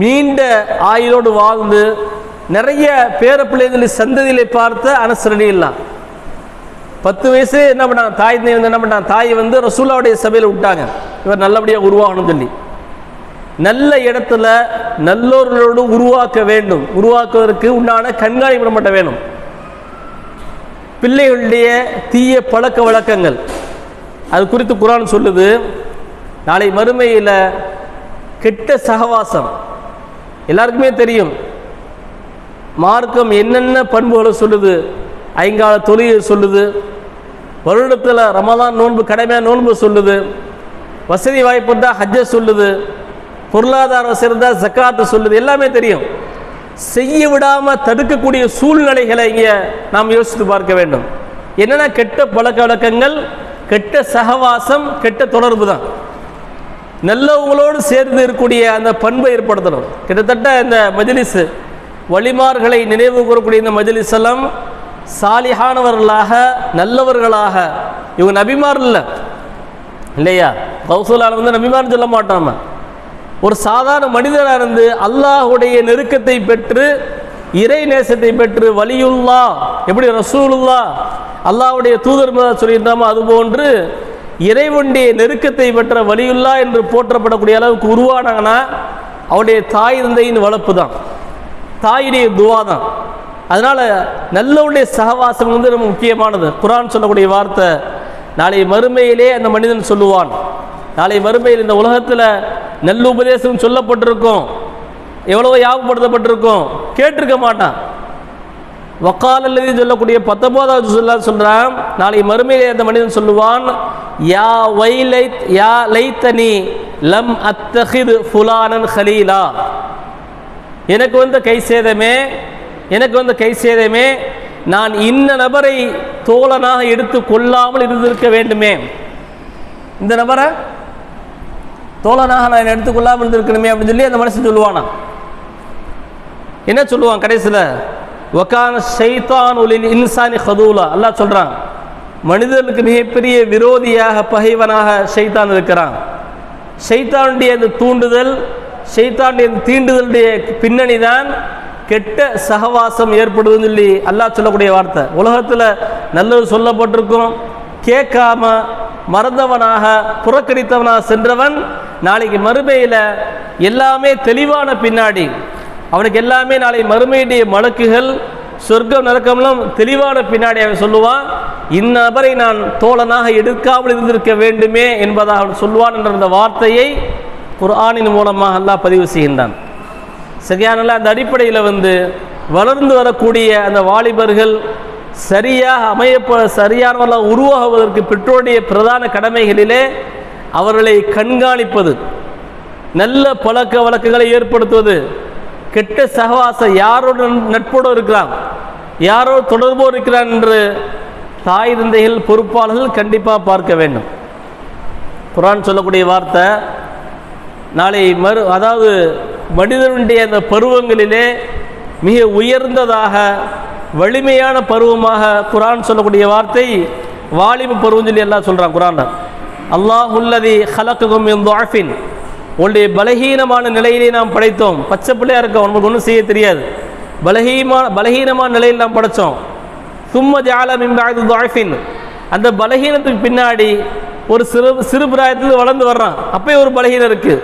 நீண்ட ஆயுளோடு வாழ்ந்து நிறைய பேர பிள்ளைகளை சந்ததியிலே பார்த்த அனஸ் ரலியல்லாஹு. 10 வயசு என்ன பண்ணாங்க, தாய் வந்து என்ன பண்ணாங்க, தாய் வந்து ரசூலுல்லாஹ்வுடைய சபையில் விட்டாங்க, இவர் நல்லபடியாக உருவாகணும்னு சொல்லி. நல்ல இடத்துல நல்லோர்களோடு உருவாக்க வேண்டும். உருவாக்குவதற்கு உண்டான கண்காணிக்கப்பட வேணும். பிள்ளைகளுடைய தீய பழக்க வழக்கங்கள் அது குறித்து குர்ஆன் சொல்லுது. நாளை மறுமையில் கெட்ட சகவாசம் எல்லாருக்குமே தெரியும். மார்க்கம் என்னென்ன பண்புகளை சொல்லுது, ஐங்கால தொழுகை சொல்லுது, வருடத்தில் ரமலான் நோன்பு கடமையான நோன்பு சொல்லுது, வசதி வாய்ப்பு இருந்தால் ஹஜ்ஜை சொல்லுது, பொருளாதார வசதி இருந்தால் ஜக்காத்தை சொல்லுது, எல்லாமே தெரியும். செய்ய விடாமல் தடுக்கக்கூடிய சூழ்நிலைகளை இங்கே நாம் யோசித்து பார்க்க வேண்டும். என்னென்ன கெட்ட பழக்க வழக்கங்கள், கெட்ட சகவாசம், கெட்ட தொடர்பு தான். நல்லவங்களோடு சேர்ந்து இருக்கக்கூடிய அந்த பண்பை ஏற்படுத்தணும். கிட்டத்தட்ட இந்த மஜ்லிஸ் வலிமார்களை நினைவு கூறக்கூடிய இந்த மஜ்லிஸ் எல்லாம் சாலிஹானவர்களாக நல்லவர்களாக, இவங்க நபிமார் இல்லை இல்லையா, கௌசலால் வந்து நபிமார்னு சொல்ல மாட்டாம ஒரு சாதாரண மனிதராக இருந்து அல்லாஹுடைய நெருக்கத்தை பெற்று இறை நேசத்தை பெற்று வலியுல்லா, எப்படி ரசூலுல்லா அல்லாஹுடைய தூதர் சொல்லியிருந்தாமோ அதுபோன்று இறைவனுடைய நெருக்கத்தை பெற்ற வலியுல்லா என்று போற்றப்படக்கூடிய அளவுக்கு உருவானாங்கன்னா அவருடைய தாய் தந்தையின் வளர்ப்பு தான், தாயுடைய துவா தான். அதனால் நல்லவருடைய சகவாசம் வந்து ரொம்ப முக்கியமானது. குர்ஆன் சொல்லக்கூடிய வார்த்தை, நாளை மறுமையிலே அந்த மனிதன் சொல்லுவான். நாளை மறுமையில் இந்த உலகத்தில் நல்ல உபதேசம் சொல்லப்பட்டிருக்கும், எவ்வளவோ யாபப்படுத்தப்பட்டிருக்கும், கேட்டிருக்க மாட்டான். வக்கால் அல்லது சொல்லக்கூடிய 19வது சொல்றான், நாளை மறுமையிலே அந்த மனிதன் சொல்லுவான், யா வைலைத் யா லைத்தனி லம் அத்தஹித் ஃபுலானன் ஹலீலா, எனக்கு வந்த கை சேதமே, எனக்கு வந்த கை சேதமே, நான் இன்ன நபரை தோழனாக எடுத்து கொள்ளாமல் இருந்திருக்க வேண்டுமே, இந்த நபரை தோழனாக நான் எடுத்துக்கொள்ளாமல் இருந்திருக்கணுமே அப்படின்னு சொல்லி அந்த மனுஷன் சொல்லுவானா. என்ன சொல்லுவான் கடைசியில், வகான ஷைத்தானுலில் இன்சானி ஹதூலா, அல்லாஹ் சொல்கிறான், மனிதனுக்கு மிகப்பெரிய விரோதியாக பகைவனாக ஷைத்தான் இருக்கிறான். ஷைத்தானுடைய அந்த தூண்டுதல், ஷைத்தானுடைய தீண்டுதலுடைய பின்னணி தான் கெட்ட சகவாசம் ஏற்படுதுன்னு சொல்லி அல்லாஹ் சொல்லக்கூடிய வார்த்தை. உலகத்தில் நல்லது சொல்லப்பட்டிருக்கும், கேட்காம மறந்தவனாக புறக்கணித்தவனாக சென்றவன் நாளைக்கு மறுமையில் எல்லாமே தெளிவான பின்னாடி அவனுக்கு எல்லாமே நாளை மறுமையுடைய மலக்குகள் சொர்க்கம் நரக்கம்லாம் தெளிவான பின்னாடி அவன் சொல்லுவான், இந்த நபரை நான் தோழனாக எடுக்காமல் இருந்திருக்க வேண்டுமே என்பதாக அவன் சொல்லுவான் என்ற அந்த வார்த்தையை குர்ஆனின் மூலமாக அல்லாஹ் பதிவு செய்கின்றான். சரியான அந்த அடிப்படையில் வந்து வளர்ந்து வரக்கூடிய அந்த வாலிபர்கள் சரியாக சரியானவர்களாக உருவாகுவதற்கு பெற்றோருடைய பிரதான கடமைகளிலே அவர்களை கண்காணிப்பது, நல்ல பழக்க வழக்கங்களை ஏற்படுத்துவது, கெட்ட சகவாசம் யாரோடு நட்போடு இருக்கிறான், யாரோடு தொடர்போடு இருக்கிறான் என்று தாய் தந்தைகள் பொறுப்பாளர்கள் கண்டிப்பாக பார்க்க வேண்டும். குர்ஆன் சொல்லக்கூடிய வார்த்தை, நாளை அதாவது மனிதனுடைய அந்த பருவங்களிலே மிக உயர்ந்ததாக வலிமையான பருவமாக குர்ஆன் சொல்லக்கூடிய வார்த்தை வாலிப பருவம் சொல்லி எல்லாம் சொல்கிறான் குர்ஆன்ல. அல்லாஹுல்லதி ஹலக்ககும் மின் துஅஃபின், உங்களுடைய பலகீனமான நிலையிலே நாம் படைத்தோம். பச்சை பிள்ளையாக இருக்கோம், நமக்கு ஒன்றும் செய்ய தெரியாது, பலகீனமான நிலையில் நாம் படைத்தோம். சும்ம ஜஅல மின் பஅதி துஅஃபின், அந்த பலகீனத்துக்கு பின்னாடி ஒரு சிறு பிராயத்தில் வளர்ந்து வர்றான், அப்போ ஒரு பலகீனம் இருக்குது.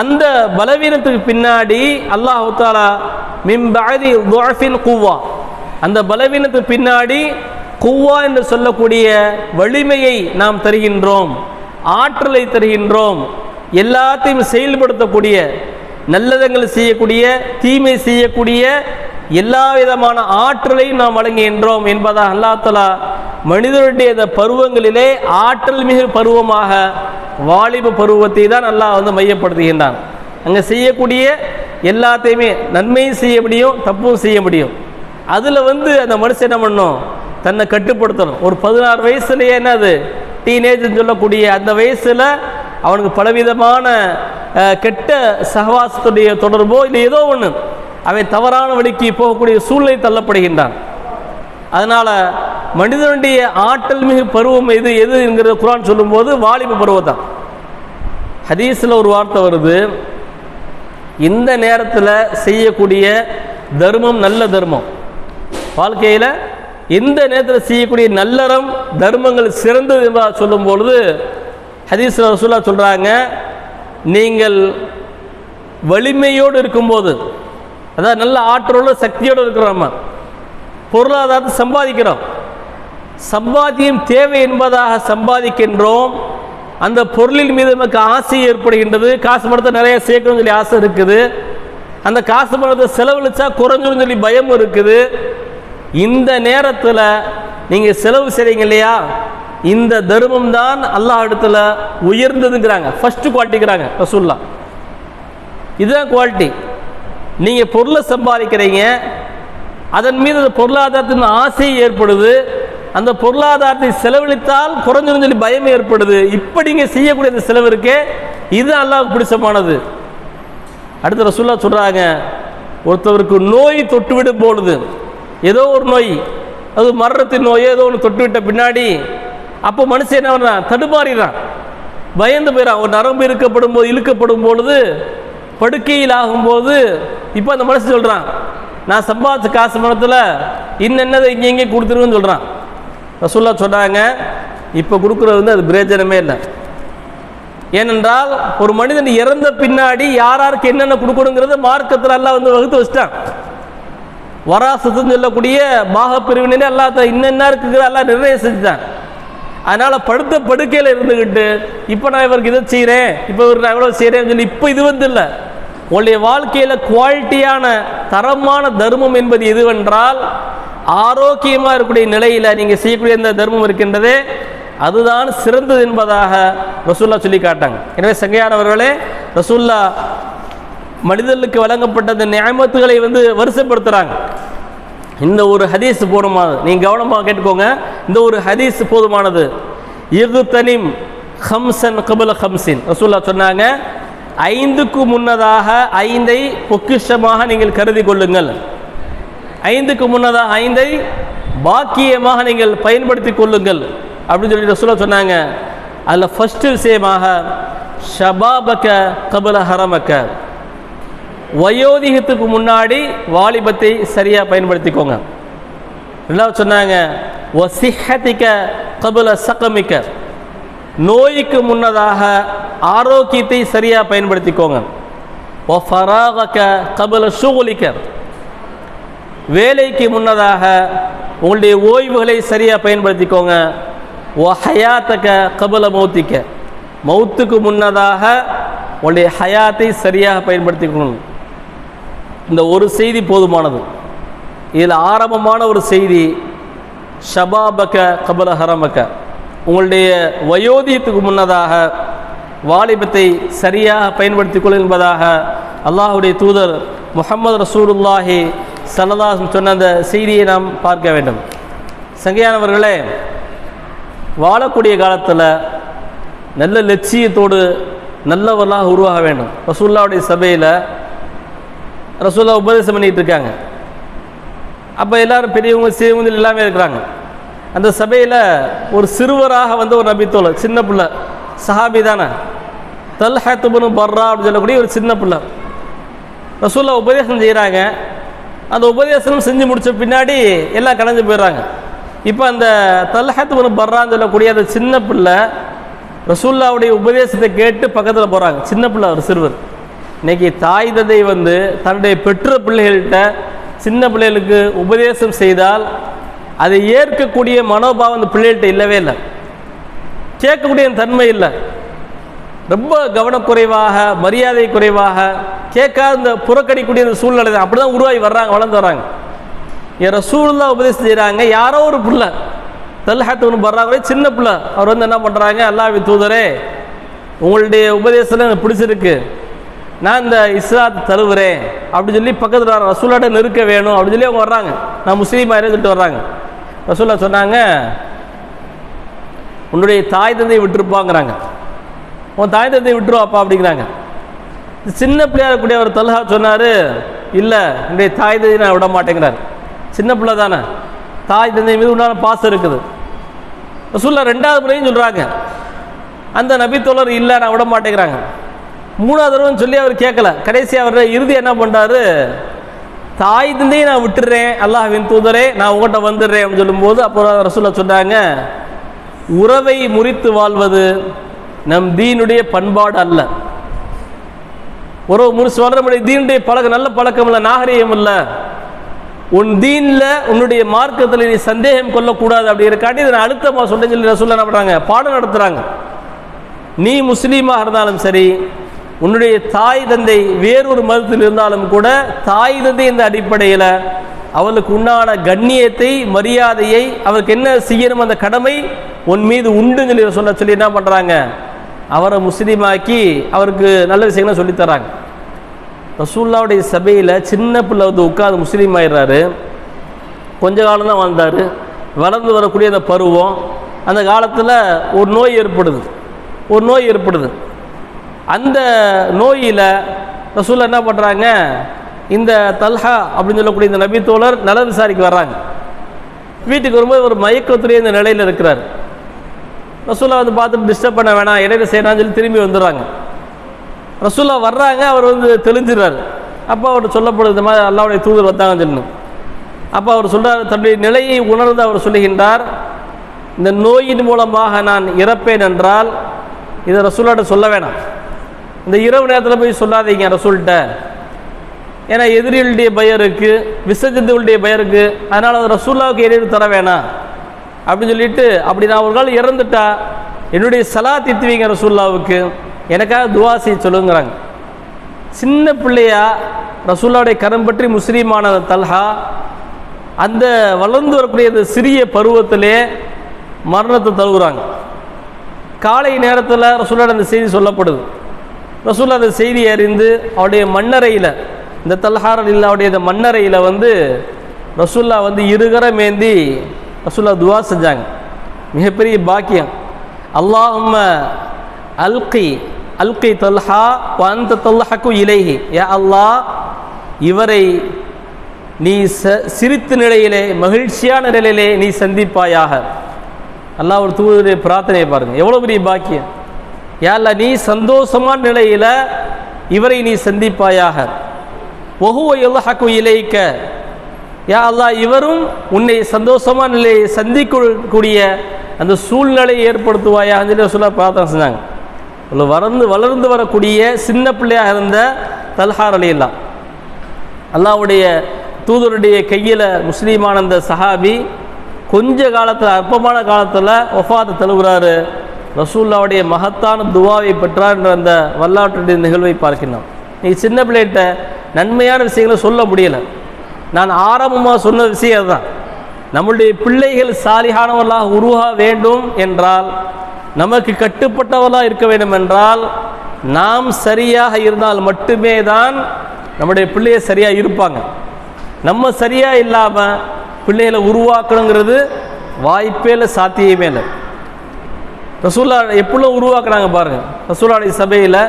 அந்த பலவீனத்துக்கு பின்னாடி அல்லாஹ் தஆலா மின் பஅதி துஅஃபின் குவ்வா, அந்த பலவீனத்துக்கு பின்னாடி குவ்வா என்று சொல்லக்கூடிய வலிமையை நாம் தருகின்றோம், ஆற்றலை தருகின்றோம், எல்லாத்தையும் செயல்படுத்தக்கூடிய, நல்லதங்கள் செய்யக்கூடிய, தீமை செய்யக்கூடிய எல்லா விதமான ஆற்றலையும் நாம் வழங்குகின்றோம் என்பதாக அல்லாஹ் தஆலா மனிதனுடைய இந்த பருவங்களிலே ஆற்றல் மிகு பருவமாக வாலிப பருவத்தை தான் அல்லாஹ் வந்து மையப்படுத்துகின்றான். அங்கே செய்யக்கூடிய எல்லாத்தையுமே நன்மையும் செய்ய முடியும், தப்பும் செய்ய முடியும். அதில் வந்து அந்த மனுஷன் என்ன பண்ணணும், தன்னை கட்டுப்படுத்தணும். ஒரு 16 வயசுலேயே என்னது டீனேஜ்னு சொல்லக்கூடிய அந்த வயசில் அவனுக்கு பலவிதமான கெட்ட சகவாசத்துடைய தொடர்போ இல்லை ஏதோ ஒன்று அவன் தவறான வழிக்கு போகக்கூடிய சூழ்நிலை தள்ளப்படுகின்றான். அதனால் மனிதனுடைய ஆற்றல் மிகு பருவம் எது என்கிற குர்ஆன் சொல்லும்போது வாலிப பருவம் தான். ஹதீஸில் ஒரு வார்த்தை வருது, இந்த நேரத்தில் செய்யக்கூடிய தர்மம் நல்ல தர்மம், வாழ்க்கையில் எந்த நேரத்தில் செய்யக்கூடிய நல்லறம் தர்மங்கள் சிறந்தது என்பதாக சொல்லும் பொழுது ஹதீஸில் ரசூலுல்லாஹ் சொல்கிறாங்க, நீங்கள் வலிமையோடு இருக்கும்போது, அதாவது நல்ல ஆற்றலோடு சக்தியோடு இருக்கிறோம், நம்ம பொருளாதாரத்தை சம்பாதிக்கிறோம், சம்பாத்தியம் தேவை என்பதாக சம்பாதிக்கின்றோம், அந்த பொருளின் மீது நமக்கு ஆசை ஏற்படுகின்றது, காசு பணத்தை நிறைய சேர்க்கணும்னு சொல்லி ஆசை இருக்குது, அந்த காசு பணத்தை செலவழிச்சா குறைஞ்சிடும் சொல்லி பயம் இருக்குது. இந்த நேரத்தில் நீங்கள் செலவு செய்றீங்க இல்லையா, இந்த தர்மம் தான் அல்லாஹ் இடத்துல உயர்ந்ததுங்கிறாங்க. ஃபர்ஸ்ட் குவாலிட்டிங்கிறாங்க ரசூலுல்லாஹ். இதுதான் குவாலிட்டி. நீங்கள் பொருளை சம்பாதிக்கிறீங்க, அதன் மீது அந்த பொருளாதாரத்தின் ஆசை ஏற்படுது, அந்த பொருளாதாரத்தை செலவழித்தால் குறைஞ்சிடும் சொல்லி பயம் ஏற்படுது. இப்படி நீங்கள் செய்யக்கூடிய அந்த செலவு இருக்கே, இது அல்லாஹ்வுக்கு பிடிச்சமானது. அடுத்த ரசூலுல்லாஹ் சொல்கிறாங்க, ஒருத்தவருக்கு நோய் தொட்டுவிடும் பொழுது, ஏதோ ஒரு நோய், அது மரணத்தின் நோயோ ஏதோ ஒன்று தொட்டுவிட்ட பின்னாடி, அப்போ மனுஷன் என்ன பண்ணுறான், தடுமாறிறான், பயந்து போயிடான். ஒரு நரம்பு இழுக்கப்படும் பொழுது, படுக்கையில் ஆகும்போது, இப்போ அந்த மனுஷன் சொல்கிறான், நான் சம்பாதிச்ச காசு பணத்தில் இன்னென்னதை இங்கே கொடுத்துருவேன்னு சொல்கிறான். ரசூலுல்லாஹ் சொன்னாங்க, இப்போ கொடுக்குறது அது பிரயோஜனமே இல்லை. ஏனென்றால் ஒரு மனிதன் இறந்த பின்னாடி யாராருக்கு என்னென்ன கொடுக்கணுங்கிறத மார்க்கத்தில் அல்லாஹ் வகுத்து வச்சிட்டான். வராசத்துன்னு சொல்லக்கூடிய பாகப்பிரிவினே அல்லாஹ் இன்னென்ன இருக்குங்கிற எல்லாம் நிர்ணயம் செஞ்சுட்டான். அதனால் படுத்த படுக்கையில் இருந்துக்கிட்டு இப்போ நான் இவருக்கு இதை செய்கிறேன், இப்போ இவருக்கு நான் எவ்வளோ செய்கிறேன்னு சொல்லி இப்போ இது இல்லை. உங்களுடைய வாழ்க்கையில் குவாலிட்டியான தரமான தர்மம் என்பது எதுவென்றால், ஆரோக்கியமாக இருக்கக்கூடிய நிலையில் நீங்கள் செய்யக்கூடிய இந்த தர்மம் இருக்கின்றதே அதுதான் சிறந்தது என்பதாக ரசூலுல்லாஹ் சொல்லி காட்டாங்க. எனவே சங்கையானவர்களே, ரசூலுல்லாஹ் மனிதர்களுக்கு வழங்கப்பட்ட இந்த நியமத்துகளை வரிசைப்படுத்துகிறாங்க. இந்த ஒரு ஹதீஸ் போதுமானது, நீங்கள் கவனமாக கேட்டுக்கோங்க. இந்த ஒரு ஹதீஸ் போதுமானது. இகுதனிம் ஹம்சன் கபுல ஹம்சின், ரசூலுல்லாஹ் சொன்னாங்க, 5க்கு முன்னதாக 5ஐ பொக்கிஷமாக நீங்கள் கருதி கொள்ளுங்கள், 5க்கு முன்னதாக 5ஐ பாக்கியமாக நீங்கள் பயன்படுத்தி கொள்ளுங்கள் அப்படின்னு சொல்லி ரசூலுல்லாஹ் சொன்னாங்க. அதில் ஃபர்ஸ்ட் விஷயமாக ஷபாபக கபுல ஹரமக்க, வயோதிகத்துக்கு முன்னாடி வாலிபத்தை சரியாக பயன்படுத்திக்கோங்க. ரெண்டாவது சொன்னாங்க வசிஹதிக கபுல சகமிக்க, நோய்க்கு முன்னதாக ஆரோக்கியத்தை சரியாக பயன்படுத்திக்கோங்க. வஃபராகக கபுல ஷுகுலிக்க, வேலைக்கு முன்னதாக உங்களுடைய ஓய்வுகளை சரியாக பயன்படுத்திக்கோங்க. வஹயாத்தக கபுல மௌத்திக்க, மௌத்துக்கு முன்னதாக உங்களுடைய ஹயாத்தை சரியாக பயன்படுத்திக்கணும். இந்த ஒரு செய்தி போதுமானது. இதில் ஆரம்பமான ஒரு செய்தி, ஷபாபக கபல ஹரமக்க, உங்களுடைய வயோதியத்துக்கு முன்னதாக வாலிபத்தை சரியாக பயன்படுத்திக் கொள் என்பதாக அல்லாஹுடைய தூதர் முஹம்மது ரசூலுல்லாஹி ஸல்லல்லாஹு அலைஹி வஸல்லம் சொன்ன அந்த செய்தியை நாம் பார்க்க வேண்டும். சங்கையானவர்களே, வாழக்கூடிய காலத்தில் நல்ல லட்சியத்தோடு நல்லவர்களாக உருவாக வேண்டும். ரசூலுல்லாஹுடைய சபையில் ரசூலுல்லாஹ் உபதேசம் பண்ணிகிட்டு இருக்காங்க. அப்போ எல்லோரும் பெரியவங்க சிறியவங்க எல்லாமே இருக்கிறாங்க. அந்த சபையில் ஒரு சிறுவராக ஒரு நபித்தோழர், சின்ன பிள்ளை, சஹாபி தானே, தல்ஹத் இப்னு பர்ரா அப்படின்னு சொல்லக்கூடிய ஒரு சின்ன பிள்ளை. ரசூலுல்லாஹ் உபதேசம் செய்கிறாங்க. அந்த உபதேசம் செஞ்சு முடித்த பின்னாடி எல்லாம் கலைஞ்சு போயிடுறாங்க. இப்போ அந்த தல்ஹத் இப்னு பர்ரான்னு சொல்லக்கூடிய அந்த சின்ன பிள்ளை ரசூலுல்லாஹ்வுடைய உபதேசத்தை கேட்டு பக்கத்தில் போகிறாங்க. சின்ன பிள்ளை, ஒரு சிறுவர். இன்றைக்கி தாய் தந்தை தன்னுடைய பெற்ற பிள்ளைகள்கிட்ட சின்ன பிள்ளைகளுக்கு உபதேசம் செய்தால் அதை ஏற்கக்கூடிய மனோபாவம் அந்த பிள்ளைகள்கிட்ட இல்லவே இல்லை, கேட்கக்கூடிய தன்மை இல்லை. ரொம்ப கவனக்குறைவாக, மரியாதை குறைவாக, கேட்காத இந்த புறக்கணிக்கூடிய இந்த சூழ்நிலை தான். அப்படி தான் உருவாகி வர்றாங்க, வளர்ந்து வர்றாங்க. என் ரசூலுல்லாஹ் உபதேசம் செய்கிறாங்க. யாரோ ஒரு பிள்ளை, தல்ஹத் இப்னு பர்ராவே சின்ன பிள்ளை, அவர் என்ன பண்ணுறாங்க, அல்லாஹ்வின் தூதரே, உங்களுடைய உபதேசம் எனக்கு பிடிச்சிருக்கு, நான் இந்த இஸ்லாத்தை தருவுறேன் அப்படின்னு சொல்லி பக்கத்தில் வர ரசூலுல்லாஹ்ட்ட நெருக்க வேணும் அப்படின்னு சொல்லி அவங்க வர்றாங்க. நான் முஸ்லீமாக சொல்லிட்டு வர்றாங்க. ரசூலுல்லாஹ் சொன்னாங்க, உன்னுடைய தாய் தந்தையை விட்டுருப்பாங்கிறாங்க. உன் தாய் தந்தையை விட்டுருவாப்பா அப்படிங்கிறாங்க. சின்ன பிள்ளையாக இருக்கக்கூடிய ஒரு தல்ஹா சொன்னார், இல்லை என்னுடைய தாய் தந்தை நான் விட மாட்டேங்கிறார். சின்ன பிள்ளை தானே, தாய் தந்தை மீது உண்டான பாசம் இருக்குது. ரசூலுல்லாஹ் ரெண்டாவது முறையும் சொல்கிறாங்க, அந்த நபித்தோழர் இல்லை நான் விட மாட்டேங்கிறாங்க. மூணாவது தடவை சொல்லி அவர் கேட்கல. கடைசி அவர் இறுதி என்ன பண்ணுறாரு, தாய் தந்தையை நான் விட்டுறேன் அல்லாஹ்வின் தூதரே, நான் உங்கள்கிட்ட வந்துடுறேன் அப்படின்னு சொல்லும்போது அப்போ ரசூலுல்லாஹ் சொன்னாங்க, உறவை முறித்து வாழ்வது நம் தீனுடைய பண்பாடு அல்ல. உறவு முறிச்சு வாழ்ற நம்முடைய தீனுடைய பழக்கம் நல்ல பழக்கம் இல்லை, நாகரிகம் இல்லை. உன் தீனில் உன்னுடைய மார்க்கத்தில் நீ சந்தேகம் கொள்ளக்கூடாது. அப்படி இருக்காட்டி இதை அழுத்தமாக சொல்ல சொல்லி ரசூலுல்லாஹ் என்ன பண்ணுறாங்க, பாடம் நடத்துகிறாங்க. நீ முஸ்லீமாக இருந்தாலும் சரி, உன்னுடைய தாய் தந்தை வேறொரு மதத்தில் இருந்தாலும் கூட தாய் தந்தை இந்த அடிப்படையில் அவளுக்கு உண்டான கண்ணியத்தை மரியாதையை அவருக்கு என்ன செய்யணும் அந்த கடமை உன் மீது உண்டுன்னு சொல்லி என்ன பண்ணுறாங்க, அவரை முஸ்லீமாக்கி அவருக்கு நல்ல விஷயங்களை சொல்லித்தராங்க. ரசூலுல்லாஹ்வுடைய சபையில் சின்ன பிள்ளை வந்து உட்காந்து முஸ்லீம் ஆயிடுறாரு. கொஞ்ச காலம் தான் வாழ்ந்தார். வளர்ந்து வரக்கூடிய அந்த பருவம், அந்த காலத்தில் ஒரு நோய் ஏற்படுது. அந்த நோயில் ரசூலுல்லாஹ் என்ன பண்ணுறாங்க, இந்த தல்ஹா அப்படின்னு சொல்லக்கூடிய இந்த நபித்தோழர் நல விசாரிக்க வர்றாங்க. வீட்டுக்கு வரும்போது ஒரு மயக்கத்துடைய இந்த நிலையில் இருக்கிறார். ரசூலுல்லாஹ் வந்து பார்த்துட்டு டிஸ்டர்ப் பண்ண வேணாம், இடையில செய்யறான்னு சொல்லி திரும்பி வந்துடுறாங்க. ரசூலுல்லாஹ் வர்றாங்க, அவர் வந்து தெளிஞ்சிடறாரு. அப்போ அவர் சொல்லப்படுது, இந்த மாதிரி அல்லாஹ்வுடைய தூதர் வந்தாங்கன்னு சொல்லணும். அப்போ அவர் சொல்கிறார், தன்னுடைய நிலையை உணர்ந்து அவர் சொல்லுகின்றார், இந்த நோயின் மூலமாக நான் இறப்பேன் என்றால் இதை ரசூலுல்லாஹ்ட்ட சொல்ல வேணாம், இந்த இரவு நேரத்தில் போய் சொல்லாதீங்க ரசூல்கிட்ட, ஏன்னா எதிரிகளுடைய பயம் இருக்குது, விசஜந்துகளுடைய பயம் இருக்குது, அதனால் அது ரசூலுல்லாஹ்வுக்கு இடையூறு தர வேணாம் அப்படின்னு சொல்லிட்டு, அப்படி நான் ஒரு நாள் இறந்துட்டா என்னுடைய சலாத் இத்துவீங்க ரசூலுல்லாஹ்வுக்கு, எனக்காக துவா செய்ய சொல்லுங்கிறாங்க. சின்ன பிள்ளையா ரசூலுல்லாஹ்வுடைய கரம் பற்றி முஸ்லீமான தல்ஹா அந்த வளர்ந்து வரக்கூடிய அந்த சிறிய பருவத்திலே மரணத்தை தழுவுறாங்க. காலை நேரத்தில் ரசூலுல்லாஹ் அந்த செய்தி சொல்லப்படுது. ரசூலுல்லாஹ் அந்த செய்தியை அறிந்து அவருடைய மண்ணறையில், இந்த தல்ஹா ரலியல்லாஹு இந்த மண்ணறையில் வந்து ரசூலுல்லாஹ் வந்து இருகரம் ஏந்தி ரசூலுல்லாஹ் துவா செஞ்சாங்க. மிகப்பெரிய பாக்கியம். அல்லாஹும்ம அல்கி தல்ஹா வந்த தல்ஹக்கு இலைஹி, யா அல்லாஹ் இவரை நீ சிரித்த நிலையிலே மகிழ்ச்சியான நிலையிலே நீ சந்திப்பாயாக. அல்லாஹ் ஒரு தூதருடைய பிரார்த்தனையை பாருங்க, எவ்வளோ பெரிய பாக்கியம். யா அல்லாஹ் நீ சந்தோஷமான நிலையில் இவரை நீ சந்திப்பாயாக. வஹுவ யல்ஹக்கு இலைக்க, யா அல்லாஹ் இவரும் உன்னை சந்தோஷமான நிலையை சந்திக்கக்கூடிய அந்த சூழ்நிலையை ஏற்படுத்துவாயான்னு சொல்லி சொல்ல பிரார்த்தனை செஞ்சாங்க. வளர்ந்து வரக்கூடிய சின்ன பிள்ளையாக இருந்த தல்ஹா ரலியல்லாஹு அல்லாஹ்வுடைய தூதருடைய கையில் முஸ்லீமான அந்த சஹாபி கொஞ்ச காலத்தில், அற்பமான காலத்தில் வஃபாத்தை தழுவுறாரு. ரசூலுல்லாஹ்வுடைய மகத்தான துவாவை பெற்றார் என்ற அந்த வரலாற்றுடைய நிகழ்வை பார்க்கின்றோம். நீங்கள் சின்ன பிள்ளைகிட்ட நன்மையான விஷயங்களை சொல்ல முடியலை. நான் ஆரம்பமாக சொன்ன விஷயம் அதுதான். நம்முடைய பிள்ளைகள் சாலிஹானவர்களாக உருவ வேண்டும் என்றால், நமக்கு கட்டுப்பட்டவர்களாக இருக்க வேண்டும் என்றால், நாம் சரியாக இருந்தால் மட்டுமே தான் நம்முடைய பிள்ளையை சரியாக இருப்பாங்க. நம்ம சரியாக இல்லாமல் பிள்ளைகளை உருவாக்கணுங்கிறது வாய்ப்பே இல்லை, சாத்தியமே இல்லை. ரசூலுல்லாஹ் எப்படிலாம் உருவாக்குனாங்க பாருங்கள். ரசூலுல்லாஹ்வுடைய சபையில்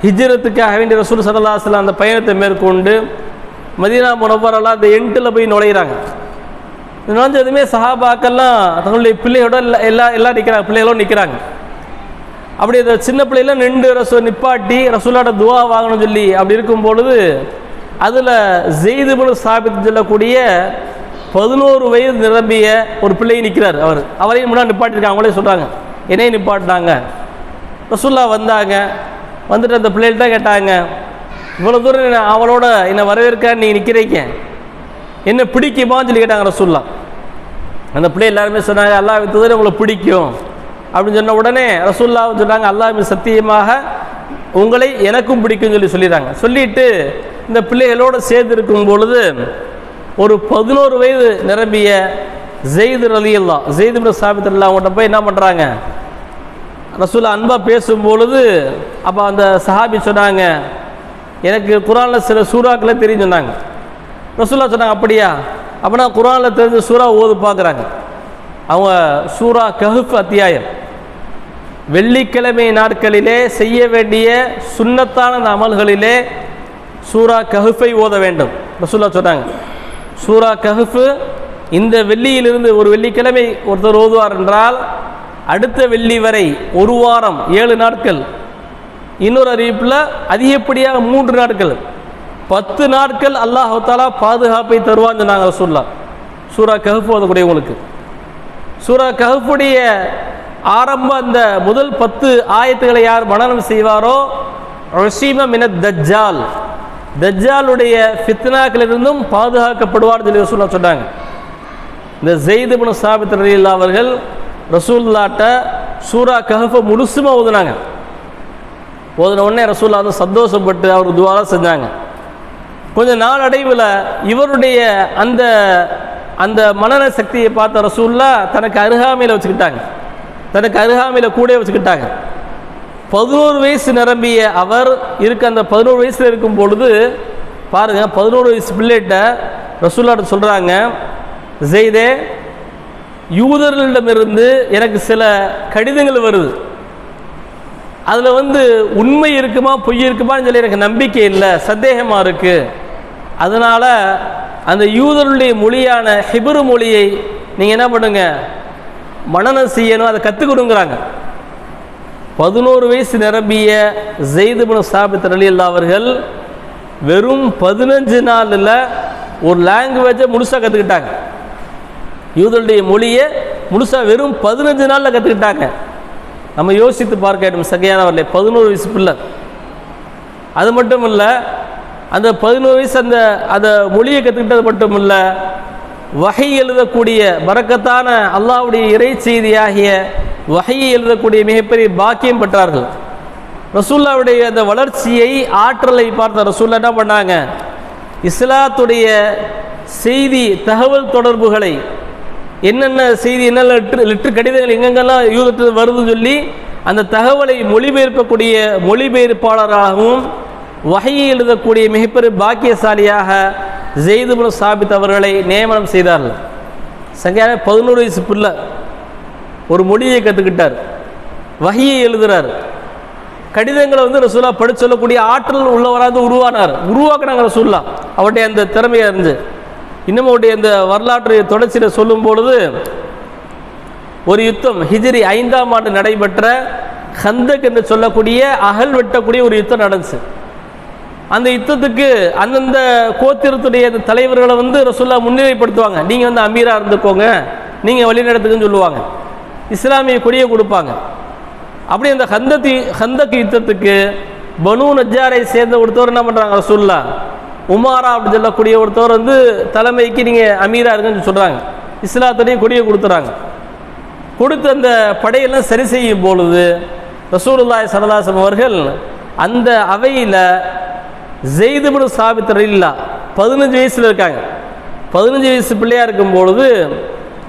ஹிஜ்ரத்துக்காக வேண்டிய ரசூல் ஸல்லல்லாஹு அலைஹி வஸல்லம் அந்த பயணத்தை மேற்கொண்டு மதீனா முனவ்வரால அந்த எண்டில் போய் நுழையிறாங்க. நுழைஞ்சதுமே சஹாபாக்கெல்லாம் தங்களுடைய பிள்ளையோட எல்லாம் நிற்கிறாங்க, பிள்ளைகளோடு நிற்கிறாங்க. அப்படி அந்த சின்ன பிள்ளைலாம் நிப்பாட்டி ரசூலுல்லாஹ்வோட துவா வாங்கணும்னு சொல்லி அப்படி இருக்கும் பொழுது அதில் ஸெய்த் இப்னு சாபித் சொல்லக்கூடிய 11 வயது நிரம்பிய ஒரு பிள்ளையை நிற்கிறார். அவரையும் முன்னாடி நிப்பாட்டிருக்காங்க. அவங்களே சொல்கிறாங்க, என்னையும் நிப்பாட்டினாங்க. ரசூலுல்லாஹ் வந்தாங்க. வந்துட்டு அந்த பிள்ளைகிட்ட கேட்டாங்க, இவ்வளோ தூரம் அவளோட என்னை வரவேற்கான்னு நீங்கள் நிற்கிறீங்க, என்ன பிடிக்குமான்னு சொல்லி கேட்டாங்க ரசூலுல்லாஹ். அந்த பிள்ளை எல்லாருமே சொன்னாங்க, அல்லாஹ் தூதரே உங்களை பிடிக்கும் அப்படின்னு சொன்ன உடனே ரசூலுல்லாஹ் சொன்னாங்க, அல்லாஹ் சத்தியமாக உங்களை எனக்கும் பிடிக்கும்னு சொல்லிடுறாங்க. சொல்லிட்டு இந்த பிள்ளைகளோடு சேர்ந்து இருக்கும் பொழுது ஒரு 11 வயது நிரம்பிய ஸெய்த் ரலியல்லாஹு ஸெய்த் இப்னு சாபித் ரலியல்லாஹு அவங்கள்ட்ட போய் என்ன பண்ணுறாங்க, ரசூலுல்லாஹ் அன்பாக பேசும்பொழுது அப்போ அந்த சஹாபி சொன்னாங்க, எனக்கு குர்ஆனில் சில சூறாக்களை தெரியும் சொன்னாங்க. ரசூலுல்லாஹ் சொன்னாங்க, அப்படியா, அப்படின்னா குர்ஆனில் தெரிஞ்ச சூறா ஓது பார்க்குறாங்க. அவங்க சூரா கஹ்ஃப் அத்தியாயம், வெள்ளிக்கிழமை நாட்களிலே செய்ய வேண்டிய சுன்னத்தான அமல்களிலே சூரா கஹ்ஃபை ஓத வேண்டும். ரசூலுல்லாஹ் சொன்னாங்க, சூரா கஹ்ஃப் இந்த வெள்ளியிலிருந்து ஒரு வெள்ளிக்கிழமை ஒருத்தர் ஓதுவார் என்றால் அடுத்த வெள்ளி வரை ஒரு வாரம் 7 நாட்கள், இன்னொரு அறிவிப்பில் அதிகப்படியாக 3 நாட்கள் 10 நாட்கள் அல்லாஹ் தஆலா பாதுகாப்பை தருவான்னு சொன்னாங்க ரசூலுல்லாஹ். சூரா கஹ்ஃப் ஓதக்கூடியவங்களுக்கு சூரா கஹ்ஃபுடைய ஆரம்ப அந்த முதல் 10 ஆயத்துக்களை யார் மனனம் செய்வாரோ உஸீம மினத் தஜ்ஜால், தஜ்ஜாலுடைய ஃபித்னாக்களிலிருந்தும் பாதுகாக்கப்படுவார் சொல்லி ரசூலுல்லாஹ் சொன்னாங்க. இந்த ஸைத் இப்னு சாபித் ரலியல்லாஹு அவர்கள் ரசூலுல்லாஹ்ட்ட சூரா கஹ்ஃபை முழுசுமா ஓதுனாங்க. ஓதுன உடனே ரசூலுல்லாஹ் வந்து சந்தோஷப்பட்டு அவர் துஆ செஞ்சாங்க. கொஞ்ச நாள் அடைவில் இவருடைய அந்த அந்த மனன சக்தியை பார்த்த ரசூலுல்லாஹ் தனக்கு அருகாமையில் வச்சுக்கிட்டாங்க, தனக்கு அருகாமையில் கூட வச்சுக்கிட்டாங்க. 11 வயசு நிரம்பிய அவர் இருக்க அந்த 11 வயசில் இருக்கும் பொழுது பாருங்கள், 11 வயசு பிள்ளைகிட்ட ரசூலுல்லாஹ் சொல்கிறாங்க, ஸைதே யூதர்களிடமிருந்து எனக்கு சில கடிதங்கள் வருது, அதில் வந்து உண்மை இருக்குமா பொய் இருக்குமான்னு சொல்லி எனக்கு நம்பிக்கை இல்லை, சந்தேகமாக இருக்குது. அதனால் அந்த யூதருடைய மொழியான ஹிப்ரு மொழியை நீங்கள் என்ன பண்ணுங்க, மனனம் செய்யணும், அதை கற்றுக் கொடுங்கிறாங்க. 11 வயசு நிரம்பிய ஸைத் இப்னு சாபித் ரலியல்லாஹு அவர்கள் வெறும் 15 நாளில் ஒரு லாங்குவேஜை முழுசாக கற்றுக்கிட்டாங்க. யூதருடைய மொழியை முழுசாக வெறும் 15 நாளில் கற்றுக்கிட்டாங்க. நம்ம யோசித்து பார்க்க வேண்டும் சகையானவர்களே, 11 வயசு பிள்ளை. அது மட்டும் இல்லை, அந்த 11 வயசு அந்த மொழியை கற்றுக்கிட்டது மட்டும் இல்லை, வஹை எழுதக்கூடிய பரக்கத்தான அல்லாஹ்வுடைய இறை செய்தியாகிய வஹையை எழுதக்கூடிய மிகப்பெரிய பாக்கியம் பெற்றார்கள். ரசூலுல்லாஹ்வுடைய அந்த வளர்ச்சியை ஆற்றலை பார்த்த ரசூலுல்லாஹ் என்ன பண்ணாங்க, இஸ்லாத்துடைய செய்தி தகவல் தொடர்புகளை என்னென்ன செய்தி என்னென்ன லெட்ரு கடிதங்கள் எங்கெங்கெல்லாம் யூதத்தில் வருதுன்னு சொல்லி அந்த தகவலை மொழிபெயர்க்கக்கூடிய மொழிபெயர்ப்பாளராகவும் வஹையை எழுதக்கூடிய மிகப்பெரிய பாக்கியசாலியாக ஸைத் இப்னு சாபித் அவர்களை நியமனம் செய்தார்கள். சங்கையான 11 வயசு பிள்ளை ஒரு மொழியை கற்றுக்கிட்டார், வஹையை எழுதுகிறார், கடிதங்களை வந்து ரசூலுல்லாஹ் படித்து சொல்லக்கூடிய ஆற்றல் உள்ளவராக உருவாக்குனாங்க ரசூலுல்லாஹ். அவருடைய அந்த திறமையை இருந்து இன்னும் அவருடைய அந்த வரலாற்று தொடர்ச்சியில் சொல்லும் பொழுது, ஒரு யுத்தம் ஹிஜ்ரி 5ஆம் ஆண்டு நடைபெற்ற ஹந்தக் என்று சொல்லக்கூடிய அகல் வெட்டக்கூடிய ஒரு யுத்தம் நடந்துச்சு. அந்த யுத்தத்துக்கு அந்தந்த கோத்திரத்துடைய தலைவர்களை வந்து ரசூலுல்லாஹ் முன்னிலைப்படுத்துவாங்க, நீங்கள் வந்து அமீரா இருந்துக்கோங்க, நீங்கள் வழிநடத்துக்குன்னு சொல்லுவாங்க, இஸ்லாமிய கொடியை கொடுப்பாங்க. அப்படி அந்த ஹந்தக் யுத்தத்துக்கு பனு நஜ்ஜாரை சேர்ந்த ஒருத்தவர் என்ன பண்ணுறாங்க, ரசூலுல்லாஹ் உமாரா அப்படின்னு சொல்லக்கூடிய ஒருத்தவர் வந்து தலைமைக்கு நீங்கள் அமீரா இருக்குன்னு சொல்கிறாங்க, இஸ்லாத்துடைய கொடியை கொடுத்துறாங்க. கொடுத்து அந்த படையெல்லாம் சரி செய்யும் பொழுது ரசூலுல்லாஹி ஸல்லல்லாஹு அலைஹி வஸல்லம் அவர்கள் அந்த அவையில் ஸைத் இப்னு சாபித் ரலியல்லாஹு 15 வயசில் இருக்காங்க. 15 வயசு பிள்ளையாக இருக்கும் பொழுது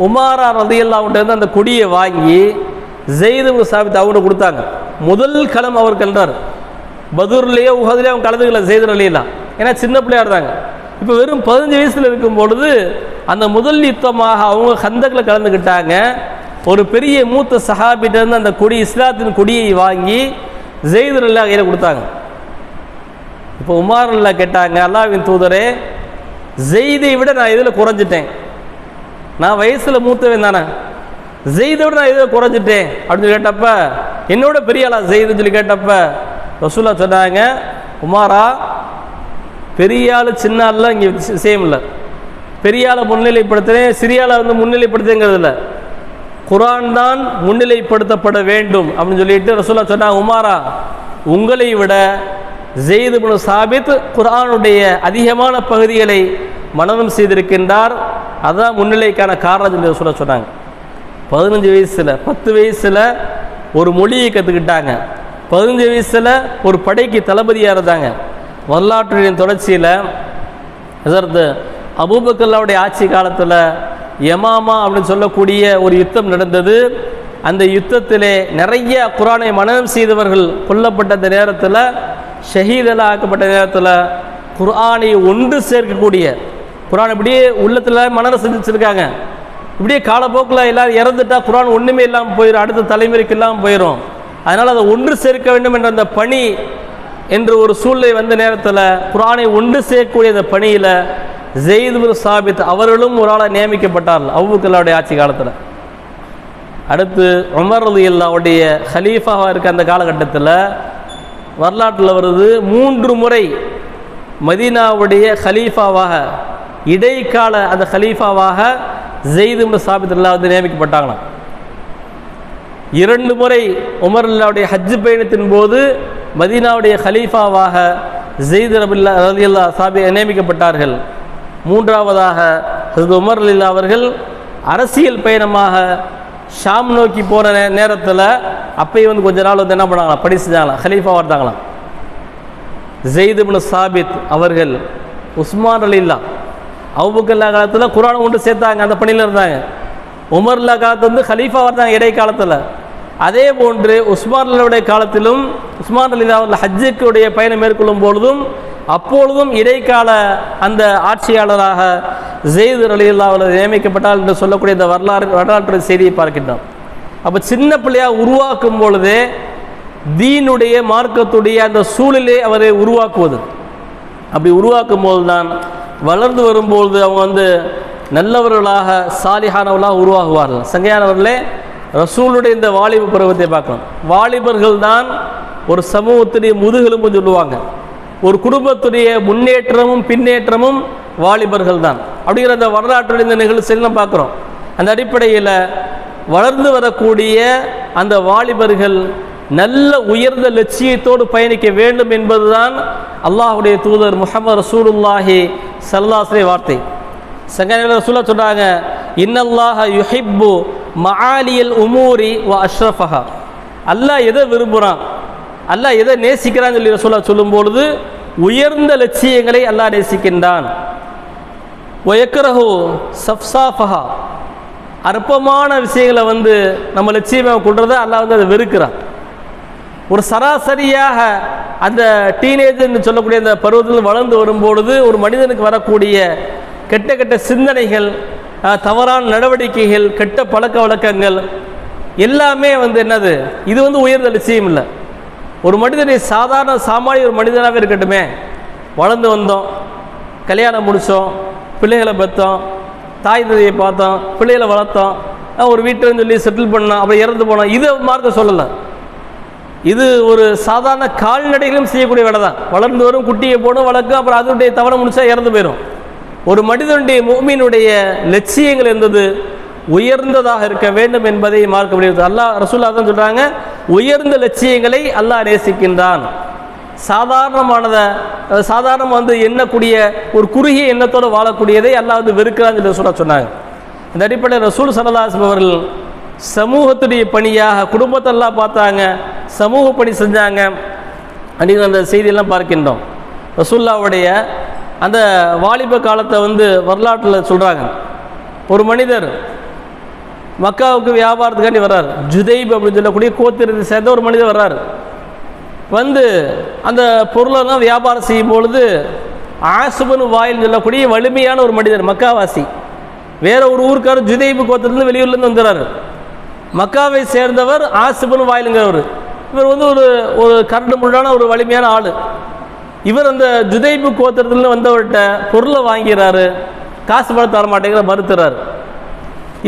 உமாரா ரலியல்லாஹு அன்ஹு அந்த கொடியை வாங்கி ஸைத் இப்னு சாபித் அவங்க கொடுத்தாங்க. முதல் களம் அவர் கண்டார். பதுர்லேயோ உஹதுலேயோ அவங்க கலந்துக்கல ஸைத் ரலியல்லாஹு, ஏன்னா சின்ன பிள்ளையாக இருந்தாங்க. இப்போ வெறும் 15 வயசில் இருக்கும் பொழுது அந்த முதல் யுத்தமாக அவங்க ஹந்தக்கில் கலந்துக்கிட்டாங்க. ஒரு பெரிய மூத்த சஹாபிட்டேருந்து அந்த கொடி இஸ்லாத்தின் கொடியை வாங்கி ஸைத் ரலியல்லாஹு கையில் கொடுத்தாங்க. இப்போ உமார் ரலியல்லாஹு கேட்டாங்க, அல்லாஹ்வின் தூதரே, ஸைதை விட நான் இதில் குறைஞ்சிட்டேன், நான் வயசில் மூத்தவன் தானே, ஸைதை விட நான் இதில் குறைஞ்சிட்டேன் அப்படின்னு கேட்டப்ப, என்னோட பெரிய ஆளா ஸைதுன்னு சொல்லி கேட்டப்ப ரசூலுல்லாஹ் சொன்னாங்க, உமாரா, பெரிய ஆள் சின்ன ஆள்லாம் இங்கே விஷயம் இல்லை, பெரிய ஆளை முன்னிலைப்படுத்துகிறேன் சிறிய ஆளை வந்து முன்னிலைப்படுத்துங்கிறது இல்லை, குர்ஆன் தான் முன்னிலைப்படுத்தப்பட வேண்டும் அப்படின்னு சொல்லிட்டு ரசூலுல்லாஹ் சொன்னாங்க, உமாரா, உங்களை விட ஸைத் இப்னு சாபித் குர்ஆனுடைய அதிகமான பகுதிகளை மனனம் செய்திருக்கின்றார், அதுதான் முன்னிலைக்கான காரணம் சொல்லி ரசூலுல்லாஹ் சொன்னாங்க. 15 வயசில் 10 வயசில் ஒரு மொழியை கற்றுக்கிட்டாங்க, 15 வயசில் ஒரு படைக்கு தளபதியாக இருந்தாங்க. வரலாற்றின் தொடர்ச்சியில் ஹஸரத் அபூபக்கருடைய ஆட்சி காலத்தில் யமாமா அப்படின்னு சொல்லக்கூடிய ஒரு யுத்தம் நடந்தது. அந்த யுத்தத்திலே நிறைய குர்ஆனை மனனம் செய்தவர்கள் கொல்லப்பட்ட அந்த நேரத்தில், ஷஹீதெல்லாம் ஆக்கப்பட்ட நேரத்தில் குர்ஆனை ஒன்று சேர்க்கக்கூடிய, குர்ஆன் இப்படியே உள்ளத்தில் மனனம் செஞ்சுருக்காங்க, இப்படியே காலப்போக்கில் எல்லோரும் இறந்துட்டா குர்ஆன் ஒன்றுமே இல்லாமல் போயிடும், அடுத்த தலைமுறைக்கு இல்லாமல் போயிடும். அதனால் அதை ஒன்று சேர்க்க வேண்டும் என்ற அந்த பணி என்று ஒரு சூழ்நிலை வந்த நேரத்தில் குர்ஆனை ஒன்று சேர்க்கக்கூடிய அந்த பணியில் ஸெய்த் இப்னு சாபித் அவர்களும் ஒரு ஆளாக நியமிக்கப்பட்டார்கள் அபூபக்கருடைய ஆட்சி காலத்தில். அடுத்து உமர் ரலியல்லாஹுடைய ஹலீஃபாவாக இருக்க அந்த காலகட்டத்தில் வரலாற்றில் வருது 3 முறை மதீனாவுடைய ஹலீஃபாவாக இடைக்கால அந்த ஹலீஃபாவாக ஸெய்த் இப்னு சாபித் ரலியல்லாஹு நியமிக்கப்பட்டாங்களாம். 2 முறை உமர் ரலியல்லாஹுடைய ஹஜ் பயணத்தின் போது மதீனாவுடைய ஹலீஃபாவாக ஸெய்த் ரலியல்லாஹு நியமிக்கப்பட்டார்கள். 3ஆவதாக ஹஜ்ரத் உமர் ரலியல்லாஹு அவர்கள் அரசியல் பயணமாக ஷாம் நோக்கி போகிற நேரத்தில் அப்பயும் வந்து கொஞ்ச நாள் வந்து என்ன பண்ணாங்களாம், பணி செஞ்சாங்களாம், ஹலீஃபாவாக இருந்தாங்களாம். ஸெய்த் இப்னு சாபித் அவர்கள் உஸ்மான் ரலியல்லாஹு அபூபக்கர் காலத்தில் குர்ஆனை ஒன்று சேர்த்தாங்க, அந்த பணியில் இருந்தாங்க. உமர்லா காலத்தில் வந்து ஹலீஃபாவாக இருந்தாங்க இடைக்காலத்தில். அதே போன்று உஸ்மான் ரலியல்லாஹுடைய காலத்திலும் உஸ்மான் ரலியல்லாஹு அவர்கள் ஹஜ்ஜுக்குடைய பயணம் மேற்கொள்ளும் பொழுதும் அப்பொழுதும் இடைக்கால அந்த ஆட்சியாளராக ஸெய்த் ரலியல்லாஹு அவர்கள் நியமிக்கப்பட்டால் என்று சொல்லக்கூடிய இந்த வரலாற்று செய்தியை பார்க்கின்றோம். அப்போ சின்ன பிள்ளையாக உருவாக்கும் பொழுதே தீனுடைய மார்க்கத்துடைய அந்த சூழலை அவரை உருவாக்குவது, அப்படி உருவாக்கும் போது தான் வளர்ந்து வரும்பொழுது அவங்க வந்து நல்லவர்களாக சாலிஹானவர்களாக உருவாகுவார்கள். சங்கையானவர்களே, ரசூலுடைய இந்த வாலிப பருவத்தை பார்க்கணும். வாலிபர்கள் தான் ஒரு சமூகத்துடைய முதுகெலும்பு சொல்லுவாங்க. ஒரு குடும்பத்துடைய முன்னேற்றமும் பின்னேற்றமும் வாலிபர்கள் தான். அப்படிங்கிற அந்த வரலாற்றுடைய இந்த நிகழ்ச்சியில் நம்ம பார்க்குறோம். அந்த அடிப்படையில் வளர்ந்து வரக்கூடிய அந்த வாலிபர்கள் நல்ல உயர்ந்த லட்சியத்தோடு பயணிக்க வேண்டும் என்பதுதான் அல்லாஹ்வுடைய தூதர் முஹம்மது ரசூலுல்லாஹி ஸல்லல்லாஹு அலைஹி வார்த்தை. சங்கையானவர்களே, ரசூலுல்லாஹ் சொல்கிறாங்க, இன்னல்லாஹ யுஹிப்பு மஆலியல் உமூரி வ அஷ்ரஃபஹா. அல்லாஹ் எதை விரும்புகிறான், அல்லாஹ் எதை நேசிக்கிறான்னு சொல்லி ரசூலுல்லாஹ் சொல்லும்பொழுது உயர்ந்த லட்சியங்களை அல்லாஹ் நேசிக்கின்றான். வயக்ரஹு சஃப்சாஃபஹா, அற்பமான விஷயங்களை வந்து நம்ம லட்சியமாக கொள்றதை அல்லாஹ் வந்து அதை வெறுக்கிறான். ஒரு சராசரியாக அந்த டீனேஜர்னு சொல்லக்கூடிய அந்த பருவத்தில் வளர்ந்து வரும்பொழுது ஒரு மனிதனுக்கு வரக்கூடிய கெட்ட கெட்ட சிந்தனைகள், தவறான நடவடிக்கைகள், கெட்ட பழக்க வழக்கங்கள் எல்லாமே வந்து என்னது, இது வந்து உயர்ந்த லட்சியம் இல்லை. ஒரு மனிதனை சாதாரண சாமானிய ஒரு மனிதனாகவே இருக்கட்டுமே, வளர்ந்து வந்தோம், கல்யாணம் முடித்தோம், பிள்ளைகளை பெற்றோம், தாய் தந்தையை பார்த்தோம், பிள்ளைகளை வளர்த்தோம், ஒரு வீட்டில்னு சொல்லி செட்டில் பண்ணோம், அப்புறம் இறந்து போனோம், இது மார்க்க சொல்லலை. இது ஒரு சாதாரண கால்நடைகளும் செய்யக்கூடிய வேலை தான். வளர்ந்து வரும், குட்டியை போடும், வளர்க்கும், அப்புறம் அதனுடைய தவணை முடிச்சா இறந்து போயிடும். ஒரு மனிதனுடைய முஃமினுடைய லட்சியங்கள் என்பது உயர்ந்ததாக இருக்க வேண்டும் என்பதை மார்க்க முடியாது. அல்லாஹ் ரசூலுல்லாஹ் தான் சொல்கிறாங்க, உயர்ந்த லட்சியங்களை அல்லாஹ் நேசிக்கின்றான். சாதாரணமாக வந்து எண்ணக்கூடிய ஒரு குறுகிய எண்ணத்தோடு வாழக்கூடியதை அல்லாஹ் வந்து வெறுக்கிறான்னு சொல்லி ரசூலுல்லாஹ் சொன்னாங்க. இந்த அடிப்படையில் ரசூல் ஸல்லல்லாஹு அலைஹி வஸல்லம் அவர்கள் சமூகத்துடைய பணியாக குடும்பத்தெல்லாம் பார்த்தாங்க, சமூக பணி செஞ்சாங்க அப்படிங்கிற அந்த செய்தியெல்லாம் பார்க்கின்றோம். ரசூலுல்லாஹ்வுடைய அந்த வாலிப காலத்தை வந்து வரலாற்றில் சொல்கிறாங்க. ஒரு மனிதர் மக்காவுக்கு வியாபாரத்துக்காண்டி வர்றார். ஜுதைப் அப்படின்னு சொல்லக்கூடிய கோத்திரத்தை சேர்ந்த ஒரு மனிதர் வர்றார். வந்து அந்த பொருளெல்லாம் வியாபாரம் செய்யும் பொழுது ஆசுபனு வாயில் சொல்லக்கூடிய வலிமையான ஒரு மனிதர், மக்காவாசி, வேற ஒரு ஊருக்காரர் ஜுதைப் கோத்திரத்தில் வெளியூர்லேருந்து வந்துடுறாரு. மக்காவை சேர்ந்தவர் ஆசுபனு வாயிலுங்கிறவர். இவர் வந்து ஒரு கரண்டு முள்ளான ஒரு வலிமையான ஆள். இவர் அந்த ஜுதைப் கோத்திரத்தில் வந்தவர்கிட்ட பொருளை வாங்கிறாரு, காசு பணம் தர மாட்டேங்கிற மறுத்துறாரு.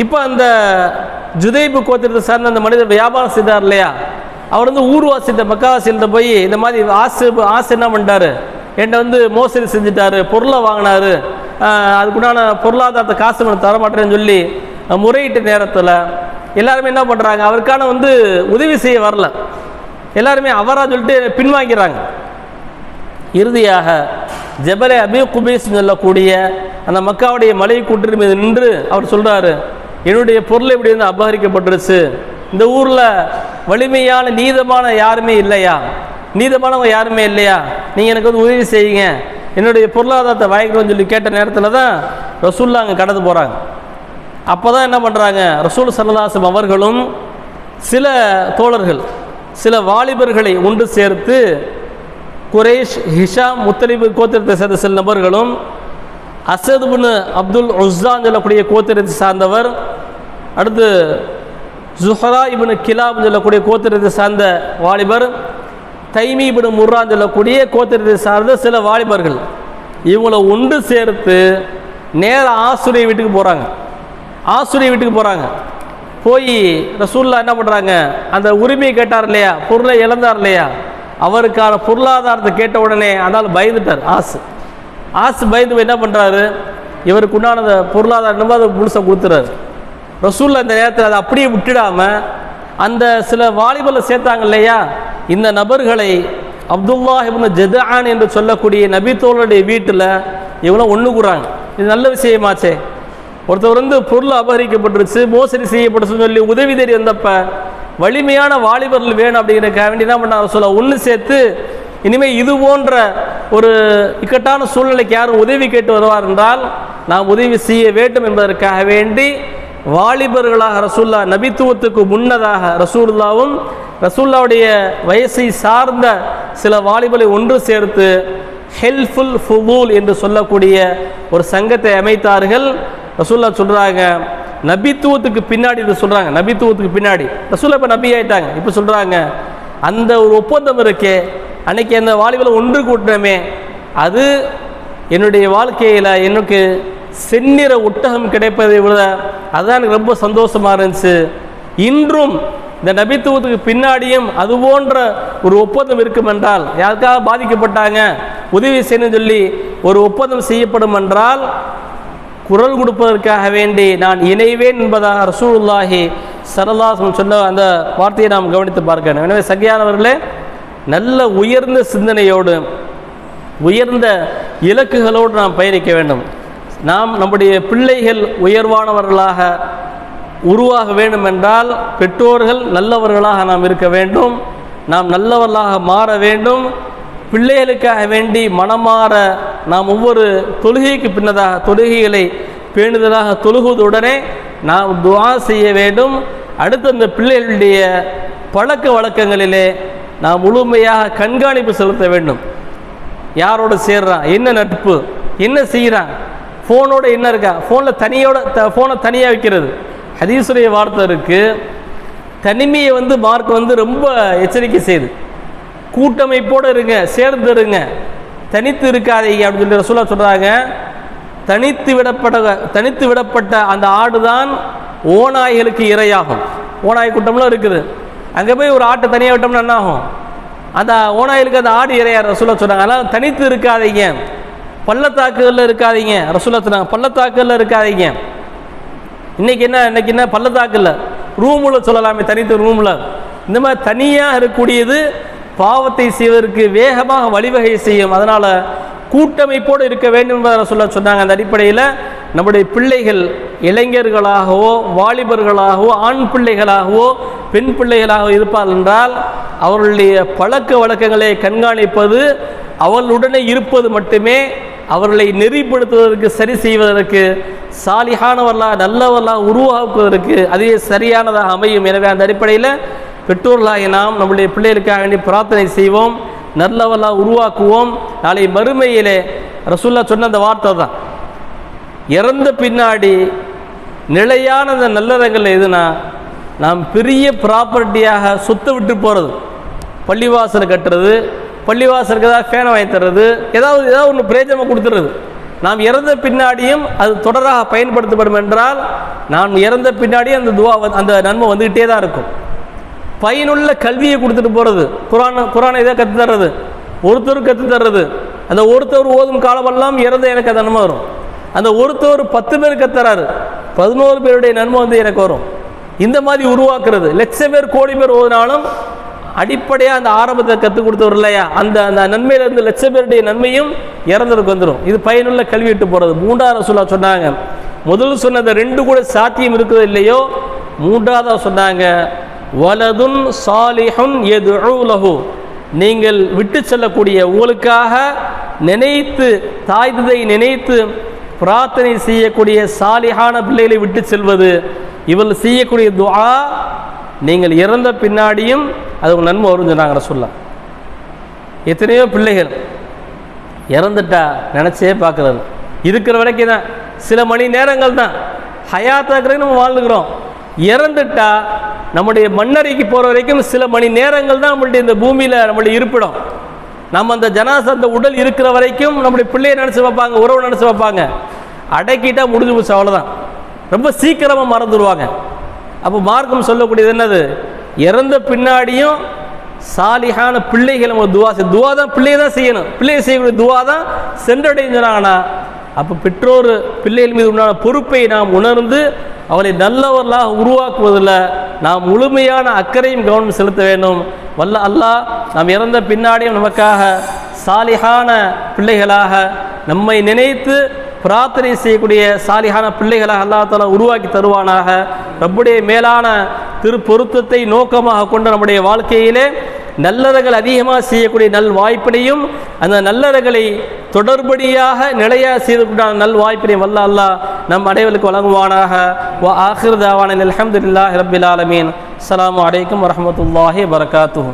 இப்போ அந்த ஜுதைப் கோத்திரத்தை சார்ந்த அந்த மனிதர் வியாபாரம் செய்தார் இல்லையா, அவர் வந்து ஊர்வாசிட்ட மக்காவாசிகிட்ட போய் இந்த மாதிரி ஆசு என்ன பண்ணிட்டாரு, என்கிட்ட வந்து மோசடி செஞ்சுட்டாரு, பொருளை வாங்கினாரு, அதுக்குண்டான பொருளாதாரத்தை காசு பணம் தர மாட்டேன்னு சொல்லி முறையிட்ட நேரத்தில் எல்லாருமே என்ன பண்ணுறாங்க, அவருக்கான வந்து உதவி செய்ய வரல, எல்லாருமே அவராக சொல்லிட்டு பின்வாங்கிறாங்க. இறுதியாக ஜபலே அபி குபைஸ் சொல்லக்கூடிய அந்த மக்காவுடைய மலை கூட்டின் மீது நின்று அவர் சொல்கிறாரு, என்னுடைய பொருள் இப்படி வந்து அபகரிக்கப்பட்டுருச்சு, இந்த ஊரில் வலிமையான நீதமான யாருமே இல்லையா, நீதமானவங்க யாருமே இல்லையா, நீங்கள் எனக்கு வந்து உதவி செய்யுங்க, என்னுடைய பொருளாதாரத்தை வாங்கிக்கணும்னு சொல்லி கேட்ட நேரத்தில் தான் ரசூலுல்லாஹ் அங்கே கடந்து போகிறாங்க. அப்போ தான் என்ன பண்ணுறாங்க, ரசூல் ஸல்லல்லாஹு அலைஹி வஸல்லம் அவர்களும் சில தோழர்கள், சில வாலிபர்களை ஒன்று சேர்த்து குரைஷ், ஹிஷாம், முத்தலிபு கோத்திரத்தை சேர்ந்த சில நபர்களும், அசத் இப்னு அப்துல் உஸ்ஸான்னு சொல்லக்கூடிய கோத்திரத்தை சார்ந்தவர், அடுத்து ஜுஹரா இப்னு கிலாப் சொல்லக்கூடிய கோத்திரத்தை சார்ந்த வாலிபர், தைமி இப்னு முர்ரான்னு சொல்லக்கூடிய கோத்திரத்தை சார்ந்த சில வாலிபர்கள் இவங்கள ஒன்று சேர்த்து நேராக ஆசுரிய வீட்டுக்கு போகிறாங்க. ஆசுரிய வீட்டுக்கு போகிறாங்க. போய் ரசூலுல்லாஹ் என்ன பண்ணுறாங்க, அந்த உரிமையை கேட்டார் இல்லையா, பொருளை இழந்தார் இல்லையா, அவருக்கான பொருளாதாரத்தை கேட்ட உடனே அதனால் பயந்துட்டார். ஆசு பயந்து என்ன பண்ணுறாரு, இவருக்கு உண்டான பொருளாதாரம் அதை முழுசாக கொடுத்துறாரு. ரசூலுல்லாஹ் இந்த நேரத்தில் அதை அப்படியே விட்டுடாமல் அந்த சில வாலிபர்களை சேர்த்தாங்க இல்லையா, இந்த நபர்களை அப்துல்லாஹ் இப்னு ஜத்ஆன் என்று சொல்லக்கூடிய நபித்தோழருடைய வீட்டில் இவங்களும் ஒன்று கூறாங்க. இது நல்ல விஷயமாச்சே. ஒருத்தர் பொருள் அபகரிக்கப்பட்டுருச்சு, மோசடி செய்யப்பட்டுச்சுன்னு சொல்லி உதவி தேடி வந்தப்ப வலிமையான வாலிபர்கள் வேணும் அப்படிங்கிறக்காக வேண்டி என்ன பண்ணாங்க, சொல்ல ஒன்று சேர்த்து இனிமேல் இது போன்ற ஒரு இக்கட்டான சூழ்நிலைக்கு யாரும் உதவி கேட்டு வருவார் என்றால் நாம் உதவி செய்ய வேண்டும் என்பதற்காக வேண்டி வாலிபர்களாக ரசூலுல்லாஹ் நபித்துவத்துக்கு முன்னதாக ரசூலுல்லாவும் ரசூலுல்லாவுடைய வயசை சார்ந்த சில வாலிபர்களை ஒன்று சேர்த்து ஹெல்ஃபுல் ஃபுதூல் என்று சொல்லக்கூடிய ஒரு சங்கத்தை அமைத்தார்கள். ரசூலுல்லாஹ் சொல்கிறாங்க, நபித்துவத்துக்கு பின்னாடி இது சொல்கிறாங்க, நபித்துவத்துக்கு பின்னாடி ரசூலுல்லாஹ் இப்போ நபி ஆயிட்டாங்க. இப்போ சொல்கிறாங்க, அந்த ஒரு ஒப்பந்தம் இருக்கே, அன்னைக்கு அந்த வாலிபர்களை ஒன்று கூட்டினமே, அது என்னுடைய வாழ்க்கையில் எனக்கு செந்நிற ஒட்டகம் கிடைப்பதை விட அதுதான் எனக்கு ரொம்ப சந்தோஷமாக இருந்துச்சு. இன்றும் இந்த நபித்துவத்துக்கு பின்னாடியும் அது போன்ற ஒரு ஒப்பந்தம் இருக்கும் என்றால், யாருக்காக பாதிக்கப்பட்டாங்க உதவி செய்யணும்னு சொல்லி ஒரு ஒப்பந்தம் செய்யப்படும் என்றால் குரல் கொடுப்பதற்காக வேண்டி நான் இணைவேன் என்பதாக ரசூலுல்லாஹி ஸல்லல்லாஹு அலைஹி வஸல்லம் சொன்ன அந்த வார்த்தையை நாம் கவனித்து பார்க்கணும். எனவே சகியானவர்களே, நல்ல உயர்ந்த சிந்தனையோடு உயர்ந்த இலக்குகளோடு நாம் பயணிக்க வேண்டும். நாம் நம்முடைய பிள்ளைகள் உயர்வானவர்களாக உருவாக வேண்டும் என்றால் பெற்றோர்கள் நல்லவர்களாக நாம் இருக்க வேண்டும். நாம் நல்லவர்களாக மாற வேண்டும். பிள்ளைகளுக்காக வேண்டி மனமாற நாம் ஒவ்வொரு தொழுகைக்கு பின்னதாக தொழுகைகளை பேணுதலாக தொழுகுவதுடனே நாம் துஆ செய்ய வேண்டும். அடுத்து அந்த பிள்ளைகளுடைய பழக்க வழக்கங்களிலே நாம் முழுமையாக கண்காணிப்பு செலுத்த வேண்டும். யாரோடு சேர்றான், என்ன நட்பு, என்ன செய்கிறான், ஃபோனோட என்ன இருக்கா, ஃபோனை தனியாக வைக்கிறது. ஹதீஸுடைய வார்த்தை இருக்குது, தனிமையை மார்க் ரொம்ப எச்சரிக்கை செய்யுது. கூட்டமைப்போடு இருங்க, சேர்ந்து இருங்க, தனித்து இருக்காதீங்க அப்படின்னு சொல்லி ரசூலுல்லாஹ் சொல்கிறாங்க. தனித்து விடப்பட்ட அந்த ஆடு தான் ஓநாய்களுக்கு இரையாகும். ஓநாய் கூட்டம்லாம் இருக்குது, அங்கே போய் ஒரு ஆட்டை தனியாக விட்டோம்னா என்ன ஆகும், அந்த ஓநாய்களுக்கு அந்த ஆடு இரையார் ரசூலுல்லாஹ் சொல்கிறாங்க. அதனால் தனித்து இருக்காதீங்க, பள்ளத்தாக்குகளில் இருக்காதீங்க. ரசூலுல்லாஹ் சொன்னாங்க, பள்ளத்தாக்குகளில் இருக்காதீங்க. இன்னைக்கு என்ன பள்ளத்தாக்குல ரூமில் சொல்லலாமே, தனித்த ரூமில். இந்த மாதிரி தனியாக இருக்கக்கூடியது பாவத்தை செய்வதற்கு வேகமாக வழிவகை செய்யும். அதனால் கூட்டமைப்போடு இருக்க வேண்டும் என்பதை சொன்னாங்க. அந்த அடிப்படையில் நம்முடைய பிள்ளைகள் இளைஞர்களாகவோ வாலிபர்களாகவோ ஆண் பிள்ளைகளாகவோ பெண் பிள்ளைகளாகவோ இருப்பார்கள் என்றால் அவர்களுடைய பழக்க வழக்கங்களை கண்காணிப்பது, அவர்களுடனே இருப்பது மட்டுமே அவர்களை நெறிப்படுத்துவதற்கு சரி செய்வதற்கு சாலிஹானவர்களாக நல்லவர்களாக உருவாக்குவதற்கு அதுவே சரியானதாக அமையும். எனவே அந்த அடிப்படையில் பெற்றோர்களாகி நாம் நம்முடைய பிள்ளைகளுக்காக வேண்டி பிரார்த்தனை செய்வோம், நல்லவர்களாக உருவாக்குவோம். நாளை மறுமையிலே ரசூலுல்லாஹ் சொன்ன அந்த வார்த்தை தான், இறந்த பின்னாடி நிலையான அந்த நல்லறங்கள் எதுனா நாம் பெரிய ப்ராப்பர்ட்டியாக சொத்தை விட்டு போகிறது, பள்ளிவாசல் கட்டுறது, பள்ளிவாசலுக்கு ஏதாவது ஃபேனை வாங்கி தர்றது, ஏதாவது ஒன்று பிரயோஜனமாக கொடுத்துறது. நாம் இறந்த பின்னாடியும் அது தொடராக பயன்படுத்தப்படும் என்றால் நாம் இறந்த பின்னாடியும் அந்த துவா அந்த நன்மை வந்துக்கிட்டே தான் இருக்கும். பயனுள்ள கல்வியை கொடுத்துட்டு போகிறது, குரானை இதை கற்றுத்தர்றது, ஒருத்தருக்கு கற்றுத்தர்றது. அந்த ஒருத்தர் ஓதும் காலமெல்லாம் இறந்த எனக்கு அந்த நன்மை வரும். அந்த ஒருத்தர் 10 பேர் கத்துறாரு, 11 பேருடைய நன்மை எனக்கு வரும். இந்த மாதிரி உருவாக்குறது. லட்சம் பேர் கோடி பேர் ஓதினாலும் அடிப்படையாக அந்த ஆரம்பத்தை கற்றுக் கொடுத்தவர் இல்லையா, அந்த நன்மையிலிருந்து லட்சம் பேருடைய நன்மையும் இறந்ததுக்கு வந்துடும். இது பயனுள்ள கல்வி விட்டு போகிறது. 3வது ரசூலுல்லாஹ் சொன்னாங்க, முதல் சொன்னது 2 கூட சாத்தியம் இருக்குது இல்லையோ, 3வது சொன்னாங்க வலதுன் சாலிஹுன் யதுஉ லஹு, நீங்கள் விட்டு செல்லக்கூடிய உங்களுக்காக நினைத்து தாய் தந்தை நினைத்து பிரார்த்தனை செய்யக்கூடிய சாலிஹான பிள்ளைகளை விட்டு செல்வது, இவர்கள் செய்யக்கூடிய துஆ நீங்கள் இறந்த பின்னாடியும் அது உங்கள் நன்மை வரும்னு சொன்னாங்க ரசூலுல்லாஹ். எத்தனையோ பிள்ளைகள் இறந்துட்டா நினச்சே பார்க்குறது, இருக்கிற வரைக்கும் தான், சில மணி நேரங்கள் தான் ஹயாத்தாக்குறதுக்கு நம்ம வாழ்ந்துக்கிறோம். இறந்துட்டா நம்முடைய மண்ணறைக்கு போகிற வரைக்கும் சில மணி நேரங்கள் தான் நம்மளுடைய இந்த பூமியில் நம்மளுடைய இருப்பிடம். நம்ம அந்த ஜனாசா அந்த உடல் இருக்கிற வரைக்கும் நம்முடைய பிள்ளையை நினச்சி வைப்பாங்க, உறவு நினச்சி வைப்பாங்க. அடக்கிட்டா முடிஞ்சு போச்சு, அவ்வளோதான். ரொம்ப சீக்கிரமாக மறந்துடுவாங்க. அப்போ மார்க்கம் சொல்லக்கூடியது என்னது? இறந்த பின்னாடியும் சாலிஹான பிள்ளைகள் நம்ம துவா தான் பிள்ளையை தான் செய்யணும். பிள்ளையை செய்யக்கூடிய துவா தான் சென்றடைஞ்சாங்கன்னா, அப்போ பெற்றோர் பிள்ளைகள் மீது உண்டான பொறுப்பை நாம் உணர்ந்து அவளை நல்லவர்களாக உருவாக்குவதில் நாம் முழுமையான அக்கறையும் கவனம் செலுத்த வேண்டும். வல்ல அல்லாஹ் நாம் இறந்த பின்னாடியும் நமக்காக சாலிஹான பிள்ளைகளாக நம்மை நினைத்து பிரார்த்தனை செய்யக்கூடிய சாலிஹான பிள்ளைகளாக அல்லாஹ் தஆலா உருவாக்கி தருவானாக. ரப்புடைய மேலான திருப்பொருத்தத்தை நோக்கமாக கொண்ட நம்முடைய வாழ்க்கையிலே நல்லறகள் அதிகமாக செய்யக்கூடிய நல் வாய்ப்பினையும் அந்த நல்லறகளை தொடர்படியாக நிலையாக செய்யக்கூடிய நல் வாய்ப்பினையும் வல்ல அல்லாஹ் நம் அனைவருக்கு வழங்குவானாக. வ ஆகிர் தாவானா அல்ஹம்துலில்லாஹி ரப்பில் ஆலமீன். அஸ்ஸலாமு அலைக்கும் வரஹ்மத்துல்லாஹி வபரகாத்துஹு.